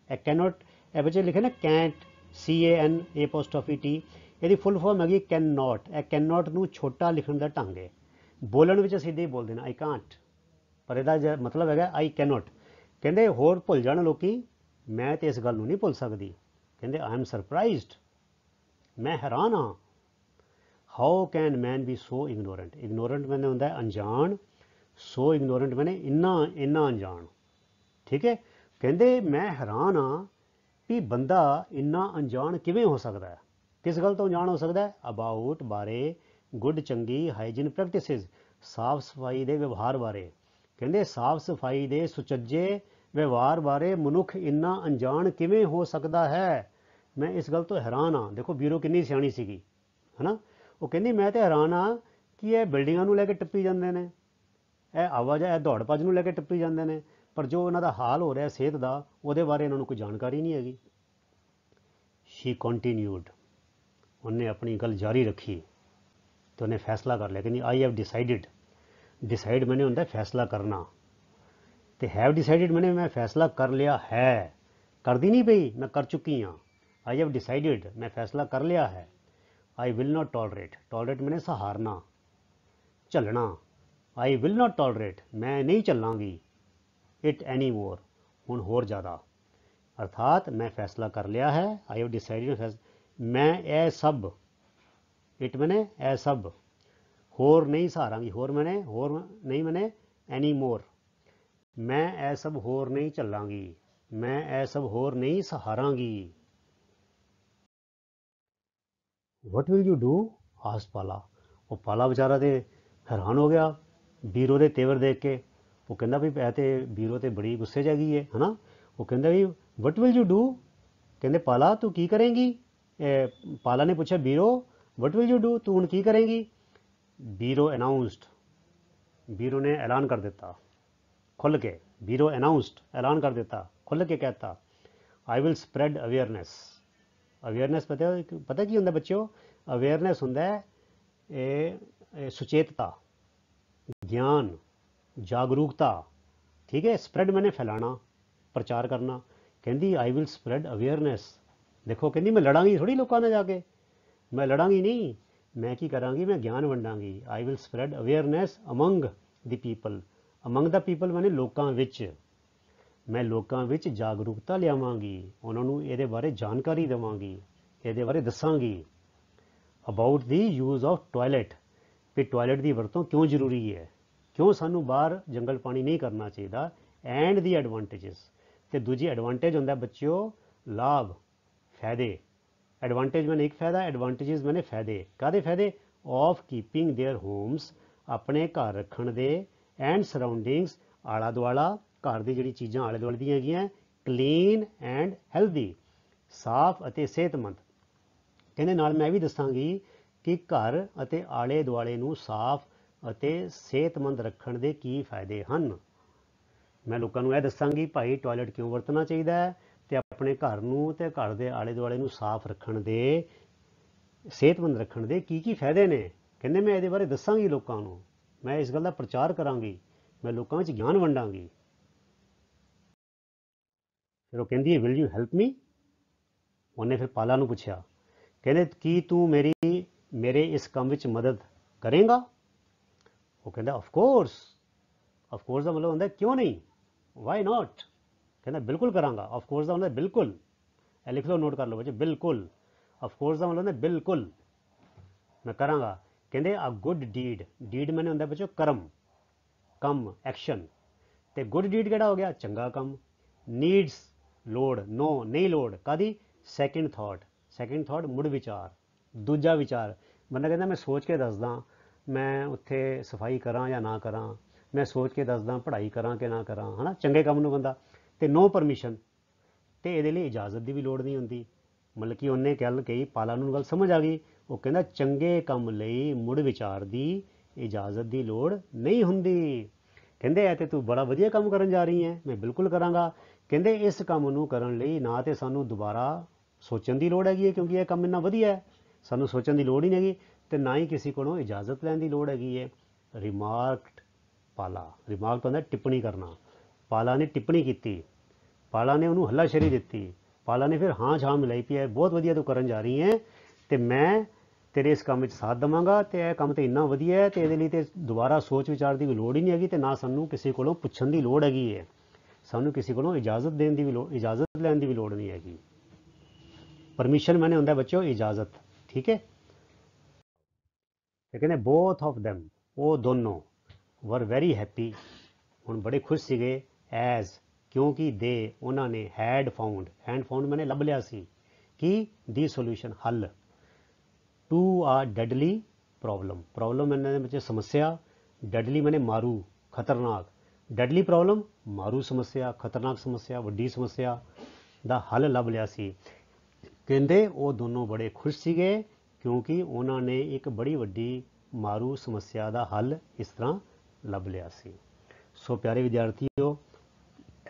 ਇਹ ਕੈਨੋਟ ਇਹ ਬੱਚੇ ਲਿਖੇ ਨਾ ਕੈਂਟ, CANAPOST, ਇਹਦੀ ਫੁੱਲ ਫਾਰਮ ਹੈਗੀ ਕੈਨ ਨੋਟ। ਇਹ ਕੈਨ ਨੋਟ ਨੂੰ ਛੋਟਾ ਲਿਖਣ ਦਾ ਢੰਗ ਹੈ। ਬੋਲਣ ਵਿੱਚ ਅਸੀਂ ਇੱਦਾਂ ਹੀ ਬੋਲਦੇ ਨਾ ਆਈ ਕਾਂਟ, ਪਰ ਇਹਦਾ ਮਤਲਬ ਹੈਗਾ ਆਈ ਕੈਨੋਟ। ਕਹਿੰਦੇ ਹੋਰ ਭੁੱਲ ਜਾਣ ਲੋਕੀ, ਮੈਂ ਤਾਂ ਇਸ ਗੱਲ ਨੂੰ ਨਹੀਂ ਭੁੱਲ ਸਕਦੀ। ਕਹਿੰਦੇ ਆਈ ਐਮ ਸਰਪ੍ਰਾਈਜ਼ਡ, ਮੈਂ ਹੈਰਾਨ ਹਾਂ। How can man B so ignorant, ignorant ਮੈਨੇ ਹੁੰਦਾ ਅਣਜਾਣ, ਸੋ ਇਗਨੋਰੈਂਟ ਮੈਨੇ ਇੰਨਾ ਅਣਜਾਣ। ਠੀਕ ਹੈ। ਕਹਿੰਦੇ ਮੈਂ ਹੈਰਾਨ ਹਾਂ ਵੀ ਬੰਦਾ ਇੰਨਾ ਅਣਜਾਣ ਕਿਵੇਂ ਹੋ ਸਕਦਾ ਹੈ? ਕਿਸ ਗੱਲ ਤੋਂ ਅਣਜਾਣ ਹੋ ਸਕਦਾ ਹੈ? ਅਬਾਊਟ, ਬਾਰੇ, ਗੁੱਡ, ਚੰਗੀ, ਹਾਈਜੀਨ ਪ੍ਰੈਕਟਿਸਿਸ, ਸਾਫ ਸਫਾਈ ਦੇ ਵਿਵਹਾਰ ਬਾਰੇ। ਕਹਿੰਦੇ ਸਾਫ ਸਫਾਈ ਦੇ ਸੁਚੱਜੇ ਵਿਵਹਾਰ ਬਾਰੇ ਮਨੁੱਖ ਇੰਨਾ ਅਣਜਾਣ ਕਿਵੇਂ ਹੋ ਸਕਦਾ ਹੈ? ਮੈਂ ਇਸ ਗੱਲ ਤੋਂ ਹੈਰਾਨ ਹਾਂ। ਦੇਖੋ ਬੀਰੋ ਕਿੰਨੀ ਸਿਆਣੀ ਸੀਗੀ, ਹੈ ਨਾ। ਉਹ ਕਹਿੰਦੀ ਮੈਂ ਤਾਂ ਹੈਰਾਨ ਹਾਂ ਕਿ ਇਹ ਬਿਲਡਿੰਗਾਂ ਨੂੰ ਲੈ ਕੇ ਟੱਪੀ ਜਾਂਦੇ ਨੇ, ਇਹ ਆਵਾਜਾਈ, ਇਹ ਦੌੜ ਭੱਜ ਨੂੰ ਲੈ ਕੇ ਟੱਪੀ ਜਾਂਦੇ ਨੇ, ਪਰ ਜੋ ਉਹਨਾਂ ਦਾ ਹਾਲ ਹੋ ਰਿਹਾ ਸਿਹਤ ਦਾ, ਉਹਦੇ ਬਾਰੇ ਇਹਨਾਂ ਨੂੰ ਕੋਈ ਜਾਣਕਾਰੀ ਨਹੀਂ ਹੈਗੀ। ਸ਼ੀ ਕੰਟੀਨਿਊਡ, ਉਹਨੇ ਆਪਣੀ ਗੱਲ ਜਾਰੀ ਰੱਖੀ ਅਤੇ ਉਹਨੇ ਫੈਸਲਾ ਕਰ ਲਿਆ। ਕਹਿੰਦੀ ਆਈ ਹੈਵ ਡਿਸਾਈਡਡ, ਡਿਸਾਈਡ ਮੈਨੇ ਹੁੰਦਾ ਫੈਸਲਾ ਕਰਨਾ, ਅਤੇ ਹੈਵ ਡਿਸਾਈਡਡ ਮੈਨੇ ਮੈਂ ਫੈਸਲਾ ਕਰ ਲਿਆ ਹੈ। ਕਰਦੀ ਨਹੀਂ ਪਈ, ਮੈਂ ਕਰ ਚੁੱਕੀ ਹਾਂ। ਆਈ ਹੈਵ ਡਿਸਾਈਡਡ, ਮੈਂ ਫੈਸਲਾ ਕਰ ਲਿਆ ਹੈ। I will not tolerate, tolerate ਮੈਨੇ ਸਹਾਰਨਾ, ਝੱਲਣਾ। ਆਈ ਵਿਲ ਨਾਟ ਟੋਲਰੇਟ, ਮੈਂ ਨਹੀਂ ਝੱਲਾਂਗੀ। ਇਟ ਐਨੀ ਮੋਰ, ਹੁਣ ਹੋਰ ਜ਼ਿਆਦਾ। ਅਰਥਾਤ ਮੈਂ ਫੈਸਲਾ ਕਰ ਲਿਆ ਹੈ। ਆਈ ਹੈਵ ਡਿਸਾਈਡਡ, ਮੈਂ ਇਹ ਸਭ, ਇਟ ਮੈਨੇ ਇਹ ਸਭ, ਹੋਰ ਨਹੀਂ ਸਹਾਰਾਂਗੀ। ਹੋਰ ਨਹੀਂ ਮੈਨੇ ਐਨੀ ਮੋਰ, ਮੈਂ ਇਹ ਸਭ ਹੋਰ ਨਹੀਂ ਝੱਲਾਂਗੀ, ਮੈਂ ਇਹ ਸਭ ਹੋਰ ਨਹੀਂ ਸਹਾਰਾਂਗੀ। ਵਟ ਵਿਲ ਯੂ ਡੂ? ਆਸਕਡ ਪਾਲਾ। ਉਹ ਪਾਲਾ ਵਿਚਾਰਾ ਤੇ ਹੈਰਾਨ ਹੋ ਗਿਆ ਬੀਰੋ ਦੇ ਤੇਵਰ ਦੇਖ ਕੇ। ਉਹ ਕਹਿੰਦਾ ਵੀ ਇਹ ਤੇ ਬੀਰੋ ਤੇ ਬੜੀ ਗੁੱਸੇ 'ਚ ਹੈਗੀ ਹੈ, ਹੈ ਨਾ। ਉਹ ਕਹਿੰਦਾ ਵੀ ਵਟ ਵਿਲ ਯੂ ਡੂ? ਕਹਿੰਦੇ ਪਾਲਾ ਤੂੰ ਕੀ ਕਰੇਂਗੀ? ਪਾਲਾ ਨੇ ਪੁੱਛਿਆ ਬੀਰੋ ਵਟ ਵਿਲ ਯੂ ਡੂ, ਤੂੰ ਹੁਣ ਕੀ ਕਰੇਂਗੀ? ਬੀਰੋ ਅਨਾਊਂਸਡ, ਬੀਰੋ ਨੇ ਐਲਾਨ ਕਰ ਦਿੱਤਾ ਖੁੱਲ੍ਹ ਕੇ। ਬੀਰੋ ਅਨਾਊਂਸਡ, ਐਲਾਨ ਕਰ ਦਿੱਤਾ, ਖੁੱਲ੍ਹ ਕੇ ਕਹਿਤਾ ਆਈ ਵਿਲ ਸਪਰੈਡ ਅਵੇਅਰਨੈਸ। ਅਵੇਅਰਨੈਸ ਪਤਾ ਕੀ ਹੁੰਦਾ ਬੱਚਿਓ? ਅਵੇਅਰਨੈਸ ਹੁੰਦਾ ਇਹ ਸੁਚੇਤਤਾ, ਗਿਆਨ, ਜਾਗਰੂਕਤਾ। ਠੀਕ ਹੈ। ਸਪਰੈਡ ਮੈਨੇ ਫੈਲਾਣਾ, ਪ੍ਰਚਾਰ ਕਰਨਾ। ਕਹਿੰਦੀ ਆਈ ਵਿਲ ਸਪਰੈਡ ਅਵੇਅਰਨੈਸ। ਦੇਖੋ ਕਹਿੰਦੀ ਮੈਂ ਲੜਾਂਗੀ ਥੋੜ੍ਹੀ ਲੋਕਾਂ ਨਾਲ ਜਾ ਕੇ, ਮੈਂ ਲੜਾਂਗੀ ਨਹੀਂ, ਮੈਂ ਕੀ ਕਰਾਂਗੀ? ਮੈਂ ਗਿਆਨ ਵੰਡਾਂਗੀ। I will spread awareness among the people, among the people ਮੈਨੇ ਲੋਕਾਂ ਵਿੱਚ। ਮੈਂ ਲੋਕਾਂ ਵਿੱਚ ਜਾਗਰੂਕਤਾ ਲਿਆਵਾਂਗੀ, ਉਹਨਾਂ ਨੂੰ ਇਹਦੇ ਬਾਰੇ ਜਾਣਕਾਰੀ ਦੇਵਾਂਗੀ, ਇਹਦੇ ਬਾਰੇ ਦੱਸਾਂਗੀ। About the use of toilet, ਵੀ ਟੋਇਲਟ ਦੀ ਵਰਤੋਂ ਕਿਉਂ ਜ਼ਰੂਰੀ ਹੈ, ਕਿਉਂ ਸਾਨੂੰ ਬਾਹਰ ਜੰਗਲ ਪਾਣੀ ਨਹੀਂ ਕਰਨਾ ਚਾਹੀਦਾ। ਐਂਡ ਦੀ ਐਡਵਾਂਟੇਜਸ, ਅਤੇ ਦੂਜੀ ਐਡਵਾਂਟੇਜ ਹੁੰਦਾ ਬੱਚਿਓ ਲਾਭ, ਫਾਇਦੇ। ਐਡਵਾਂਟੇਜ ਮੈਨੇ ਇੱਕ ਫਾਇਦਾ, ਐਡਵਾਂਟੇਜਸ ਮੈਨੇ ਫਾਇਦੇ। ਕਾਹਦੇ ਫਾਇਦੇ? ਆਫ ਕੀਪਿੰਗ ਦੇਅਰ ਹੋਮਸ, ਆਪਣੇ ਘਰ ਰੱਖਣ ਦੇ, ਐਂਡ ਸਰਾਊਂਡਿੰਗਸ, ਆਲਾ ਦੁਆਲਾ, ਘਰ ਦੀ ਜਿਹੜੀ ਚੀਜ਼ਾਂ ਆਲੇ ਦੁਆਲੇ ਦੀਆਂ ਹੈਗੀਆਂ, ਕਲੀਨ ਐਂਡ ਹੈਲਦੀ, ਸਾਫ਼ ਅਤੇ ਸਿਹਤਮੰਦ। ਕਹਿੰਦੇ ਨਾਲ ਮੈਂ ਵੀ ਦੱਸਾਂਗੀ ਕਿ ਘਰ ਅਤੇ ਆਲੇ ਦੁਆਲੇ ਨੂੰ ਸਾਫ਼ ਅਤੇ ਸਿਹਤਮੰਦ ਰੱਖਣ ਦੇ ਕੀ ਫਾਇਦੇ ਹਨ। ਮੈਂ ਲੋਕਾਂ ਨੂੰ ਇਹ ਦੱਸਾਂਗੀ ਭਾਈ ਟੋਇਲਟ ਕਿਉਂ ਵਰਤਣਾ ਚਾਹੀਦਾ ਹੈ, ਅਤੇ ਆਪਣੇ ਘਰ ਨੂੰ ਅਤੇ ਘਰ ਦੇ ਆਲੇ ਦੁਆਲੇ ਨੂੰ ਸਾਫ਼ ਰੱਖਣ ਦੇ, ਸਿਹਤਮੰਦ ਰੱਖਣ ਦੇ ਕੀ ਕੀ ਫਾਇਦੇ ਨੇ। ਕਹਿੰਦੇ ਮੈਂ ਇਹਦੇ ਬਾਰੇ ਦੱਸਾਂਗੀ ਲੋਕਾਂ ਨੂੰ, ਮੈਂ ਇਸ ਗੱਲ ਦਾ ਪ੍ਰਚਾਰ ਕਰਾਂਗੀ, ਮੈਂ ਲੋਕਾਂ ਵਿੱਚ ਗਿਆਨ ਵੰਡਾਂਗੀ। ਫਿਰ ਉਹ ਕਹਿੰਦੀ ਹੈ ਵਿਲ ਯੂ ਹੈਲਪ ਮੀ? ਉਹਨੇ ਫਿਰ ਪਾਲਾ ਨੂੰ ਪੁੱਛਿਆ, ਕਹਿੰਦੇ ਕੀ ਤੂੰ ਮੇਰੇ ਇਸ ਕੰਮ ਵਿੱਚ ਮਦਦ ਕਰੇਗਾ? ਉਹ ਕਹਿੰਦਾ ਆਫ ਕੋਰਸ ਦਾ ਮਤਲਬ ਹੁੰਦਾ ਕਿਉਂ ਨਹੀਂ, ਵਾਈ ਨਾਟ। ਕਹਿੰਦਾ ਬਿਲਕੁਲ ਕਰਾਂਗਾ। ਆਫ ਕੋਰਸ ਦਾ ਹੁੰਦਾ ਬਿਲਕੁਲ, ਇਹ ਲਿਖ ਲਓ, ਨੋਟ ਕਰ ਲਓ ਬੱਚੇ, ਬਿਲਕੁਲ। ਆਫ ਕੋਰਸ ਦਾ ਮਤਲਬ ਹੁੰਦਾ ਬਿਲਕੁਲ ਮੈਂ ਕਰਾਂਗਾ। ਕਹਿੰਦੇ ਆ ਗੁੱਡ ਡੀਡ ਮੈਨੇ ਹੁੰਦਾ ਬੱਚੋ ਕਰਮ, ਕੰਮ, ਐਕਸ਼ਨ। ਤੇ ਗੁੱਡ ਡੀਡ ਕਿਹੜਾ ਹੋ ਗਿਆ? ਚੰਗਾ ਕੰਮ। ਨੀਡਸ ਲੋੜ, ਨੋ ਨਹੀਂ ਲੋੜ ਕਾਦੀ? ਸੈਕਿੰਡ ਥਾਟ ਮੁੜ ਵਿਚਾਰ, ਦੂਜਾ ਵਿਚਾਰ। ਬੰਦਾ ਕਹਿੰਦਾ ਮੈਂ ਸੋਚ ਕੇ ਦੱਸਦਾ ਮੈਂ ਉੱਥੇ ਸਫਾਈ ਕਰਾਂ ਜਾਂ ਨਾ ਕਰਾਂ, ਮੈਂ ਸੋਚ ਕੇ ਦੱਸਦਾ ਪੜ੍ਹਾਈ ਕਰਾਂ ਕਿ ਨਾ ਕਰਾਂ, ਹੈ ਨਾ, ਚੰਗੇ ਕੰਮ ਨੂੰ ਬੰਦਾ। ਤੇ ਨੋ ਪਰਮਿਸ਼ਨ, ਤੇ ਇਹਦੇ ਲਈ ਇਜਾਜ਼ਤ ਦੀ ਵੀ ਲੋੜ ਨਹੀਂ ਹੁੰਦੀ। ਮਤਲਬ ਕਿ ਉਹਨੇ ਗੱਲ ਕਹੀ, ਪਾਲਾ ਨੂੰ ਗੱਲ ਸਮਝ ਆ ਗਈ। ਉਹ ਕਹਿੰਦਾ ਚੰਗੇ ਕੰਮ ਲਈ ਮੁੜ ਵਿਚਾਰ ਦੀ ਇਜਾਜ਼ਤ ਦੀ ਲੋੜ ਨਹੀਂ ਹੁੰਦੀ। ਕਹਿੰਦੇ ਐ ਤੇ ਤੂੰ ਬੜਾ ਵਧੀਆ ਕੰਮ ਕਰਨ ਜਾ ਰਹੀ ਹੈ, ਮੈਂ ਬਿਲਕੁਲ ਕਰਾਂਗਾ। ਕਹਿੰਦੇ ਇਸ ਕੰਮ ਨੂੰ ਕਰਨ ਲਈ ਨਾ ਤੇ ਸਾਨੂੰ ਦੁਬਾਰਾ ਸੋਚਣ ਦੀ ਲੋੜ ਹੈਗੀ ਹੈ, ਕਿਉਂਕਿ ਇਹ ਕੰਮ ਇੰਨਾ ਵਧੀਆ ਹੈ, ਸਾਨੂੰ ਸੋਚਣ ਦੀ ਲੋੜ ਹੀ ਨਹੀਂ ਹੈਗੀ, ਤੇ ਨਾ ਹੀ ਕਿਸੇ ਕੋਲੋਂ ਇਜਾਜ਼ਤ ਲੈਣ ਦੀ ਲੋੜ ਹੈਗੀ ਹੈ। ਰਿਮਾਰਕਡ ਪਾਲਾ, ਰਿਮਾਰਕ ਹੁੰਦਾ ਟਿੱਪਣੀ ਕਰਨਾ। ਪਾਲਾ ਨੇ ਟਿੱਪਣੀ ਕੀਤੀ, ਪਾਲਾ ਨੇ ਉਹਨੂੰ ਹੱਲਾਸ਼ੇਰੀ ਦਿੱਤੀ। ਪਾਲਾ ਨੇ ਫਿਰ ਹਾਂ ਛਾਂ ਮਿਲਾਈ ਪਈ ਹੈ, ਬਹੁਤ ਵਧੀਆ ਤੂੰ ਕਰਨ ਜਾ ਰਹੀ ਹੈ ਤੇ ਮੈਂ ਤੇਰੇ ਇਸ ਕੰਮ ਵਿੱਚ ਸਾਥ ਦੇਵਾਂਗਾ, ਤੇ ਇਹ ਕੰਮ ਤੇ ਇੰਨਾ ਵਧੀਆ ਹੈ ਤੇ ਇਹਦੇ ਲਈ ਤੇ ਦੁਬਾਰਾ ਸੋਚ ਵਿਚਾਰ ਦੀ ਵੀ ਲੋੜ ਹੀ ਨਹੀਂ ਹੈਗੀ, ਤੇ ਨਾ ਸਾਨੂੰ ਕਿਸੇ ਕੋਲੋਂ ਪੁੱਛਣ ਦੀ ਲੋੜ ਹੈਗੀ ਹੈ, ਸਾਨੂੰ ਕਿਸੇ ਕੋਲੋਂ ਇਜਾਜ਼ਤ ਲੈਣ ਦੀ ਵੀ ਲੋੜ ਨਹੀਂ ਹੈਗੀ। ਪਰਮਿਸ਼ਨ ਮੈਨੇ ਹੁੰਦਾ ਬੱਚੋ ਇਜਾਜ਼ਤ, ਠੀਕ ਹੈ। ਤੇ ਕਹਿੰਦੇ ਬੋਥ ਆਫ ਦੈਮ, ਉਹ ਦੋਨੋਂ, ਵਰ ਵੈਰੀ ਹੈਪੀ, ਹੁਣ ਬੜੇ ਖੁਸ਼ ਸੀਗੇ, ਐਜ਼ ਕਿਉਂਕਿ ਦੇ ਉਹਨਾਂ ਨੇ ਹੈਡ ਫਾਊਂਡ ਮੈਨੇ ਲੱਭ ਲਿਆ ਸੀ, ਕੀ? ਦੀ ਸੋਲਿਊਸ਼ਨ, ਹੱਲ। ਟੂ ਆ ਡੈਡਲੀ ਪ੍ਰੋਬਲਮ ਇਹਨਾਂ ਦੇ ਵਿੱਚ ਸਮੱਸਿਆ, ਡੈਡਲੀ ਮੈਨੇ ਮਾਰੂ, ਖਤਰਨਾਕ, ਡੈਡਲੀ ਪ੍ਰੋਬਲਮ ਮਾਰੂ ਸਮੱਸਿਆ, ਖਤਰਨਾਕ ਸਮੱਸਿਆ, ਵੱਡੀ ਸਮੱਸਿਆ ਦਾ ਹੱਲ ਲੱਭ ਲਿਆ ਸੀ। ਕਹਿੰਦੇ ਉਹ ਦੋਨੋਂ ਬੜੇ ਖੁਸ਼ ਸੀਗੇ ਕਿਉਂਕਿ ਉਹਨਾਂ ਨੇ ਇੱਕ ਬੜੀ ਵੱਡੀ ਮਾਰੂ ਸਮੱਸਿਆ ਦਾ ਹੱਲ ਇਸ ਤਰ੍ਹਾਂ ਲੱਭ ਲਿਆ ਸੀ। ਸੋ ਪਿਆਰੇ ਵਿਦਿਆਰਥੀਓ,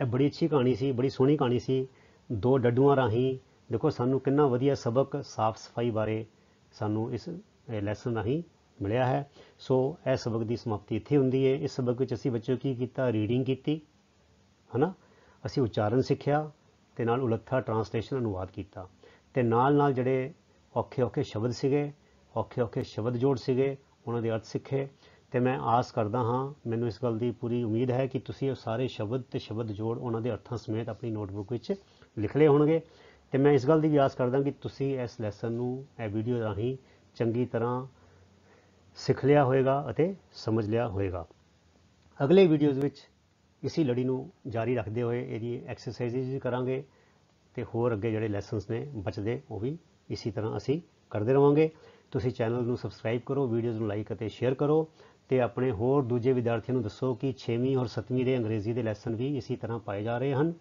ਇਹ ਬੜੀ ਅੱਛੀ ਕਹਾਣੀ ਸੀ, ਬੜੀ ਸੋਹਣੀ ਕਹਾਣੀ ਸੀ। ਦੋ ਡੱਡੂਆਂ ਰਾਹੀਂ ਦੇਖੋ ਸਾਨੂੰ ਕਿੰਨਾ ਵਧੀਆ ਸਬਕ ਸਾਫ਼ ਸਫਾਈ ਬਾਰੇ ਸਾਨੂੰ ਇਸ ਲੈਸਨ ਰਾਹੀਂ ਮਿਲਿਆ ਹੈ। ਸੋ ਇਹ ਸਬਕ ਦੀ ਸਮਾਪਤੀ ਇੱਥੇ ਹੁੰਦੀ ਹੈ। ਇਸ ਸਬਕ ਵਿੱਚ ਅਸੀਂ ਬੱਚਿਓ ਕੀ ਕੀਤਾ? ਰੀਡਿੰਗ ਕੀਤੀ, ਹੈ ਨਾ, ਅਸੀਂ ਉਚਾਰਨ ਸਿੱਖਿਆ ਅਤੇ ਨਾਲ ਉਲੱਥਾ ਟਰਾਂਸਲੇਸ਼ਨ ਅਨੁਵਾਦ ਕੀਤਾ, ਅਤੇ ਨਾਲ ਜਿਹੜੇ ਔਖੇ ਸ਼ਬਦ ਸੀਗੇ, ਔਖੇ ਸ਼ਬਦ ਜੋੜ ਸੀਗੇ, ਉਹਨਾਂ ਦੇ ਅਰਥ ਸਿੱਖੇ। ਅਤੇ ਮੈਂ ਆਸ ਕਰਦਾ ਹਾਂ, ਮੈਨੂੰ ਇਸ ਗੱਲ ਦੀ ਪੂਰੀ ਉਮੀਦ ਹੈ ਕਿ ਤੁਸੀਂ ਉਹ ਸਾਰੇ ਸ਼ਬਦ ਅਤੇ ਸ਼ਬਦ ਜੋੜ ਉਹਨਾਂ ਦੇ ਅਰਥਾਂ ਸਮੇਤ ਆਪਣੀ ਨੋਟਬੁੱਕ ਵਿੱਚ ਲਿਖ ਲਏ ਹੋਣਗੇ। ਅਤੇ ਮੈਂ ਇਸ ਗੱਲ ਦੀ ਵੀ ਆਸ ਕਰਦਾ ਕਿ ਤੁਸੀਂ ਇਸ ਲੈਸਨ ਨੂੰ ਇਹ ਵੀਡੀਓ ਰਾਹੀਂ ਚੰਗੀ ਤਰ੍ਹਾਂ ਸਿੱਖ ਲਿਆ ਹੋਵੇਗਾ ਅਤੇ ਸਮਝ ਲਿਆ ਹੋਵੇਗਾ। ਅਗਲੇ ਵੀਡੀਓਜ਼ ਵਿੱਚ ਇਸੀ ਲੜੀ ਨੂੰ ਜਾਰੀ ਰੱਖਦੇ ਹੋਏ ਇਹਦੀ ਐਕਸਰਸਾਈਜ਼ ਵੀ ਕਰਾਂਗੇ, ਅਤੇ ਹੋਰ ਅੱਗੇ ਜਿਹੜੇ ਲੈਸਨਸ ਨੇ ਬਚਦੇ ਉਹ ਵੀ ਇਸੀ ਤਰ੍ਹਾਂ ਅਸੀਂ ਕਰਦੇ ਰਹਾਂਗੇ। ਤੁਸੀਂ ਚੈਨਲ ਨੂੰ ਸਬਸਕ੍ਰਾਈਬ ਕਰੋ, ਵੀਡੀਓਜ਼ ਨੂੰ ਲਾਈਕ ਅਤੇ ਸ਼ੇਅਰ ਕਰੋ, ਅਤੇ ਆਪਣੇ ਹੋਰ ਦੂਜੇ ਵਿਦਿਆਰਥੀਆਂ ਨੂੰ ਦੱਸੋ ਕਿ 6ਵੀਂ ਔਰ 7ਵੀਂ ਦੇ ਅੰਗਰੇਜ਼ੀ ਦੇ ਲੈਸਨ ਵੀ ਇਸੀ ਤਰ੍ਹਾਂ ਪਾਏ ਜਾ ਰਹੇ ਹਨ।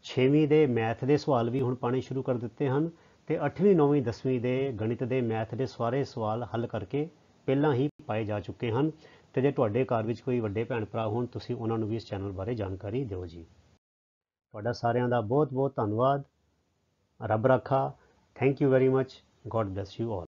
6ਵੀਂ ਦੇ ਮੈਥ ਦੇ ਸਵਾਲ ਵੀ ਹੁਣ ਪਾਣੇ ਸ਼ੁਰੂ ਕਰ ਦਿੱਤੇ ਹਨ, ਅਤੇ 8ਵੀਂ 9ਵੀਂ 10ਵੀਂ ਦੇ ਗਣਿਤ ਦੇ ਮੈਥ ਦੇ ਸਾਰੇ ਸਵਾਲ ਹੱਲ ਕਰਕੇ ਪਹਿਲਾਂ ਹੀ ਪਾਏ ਜਾ ਚੁੱਕੇ ਹਨ। ਅਤੇ ਜੇ ਤੁਹਾਡੇ ਘਰ ਵਿੱਚ ਕੋਈ ਵੱਡੇ ਭੈਣ ਭਰਾ ਹੋਣ, ਤੁਸੀਂ ਉਹਨਾਂ ਨੂੰ ਵੀ ਇਸ ਚੈਨਲ ਬਾਰੇ ਜਾਣਕਾਰੀ ਦਿਓ ਜੀ। ਤੁਹਾਡਾ ਸਾਰਿਆਂ ਦਾ ਬਹੁਤ ਬਹੁਤ ਧੰਨਵਾਦ। ਰੱਬ ਰਾਖਾ। Thank you very much. God bless you all.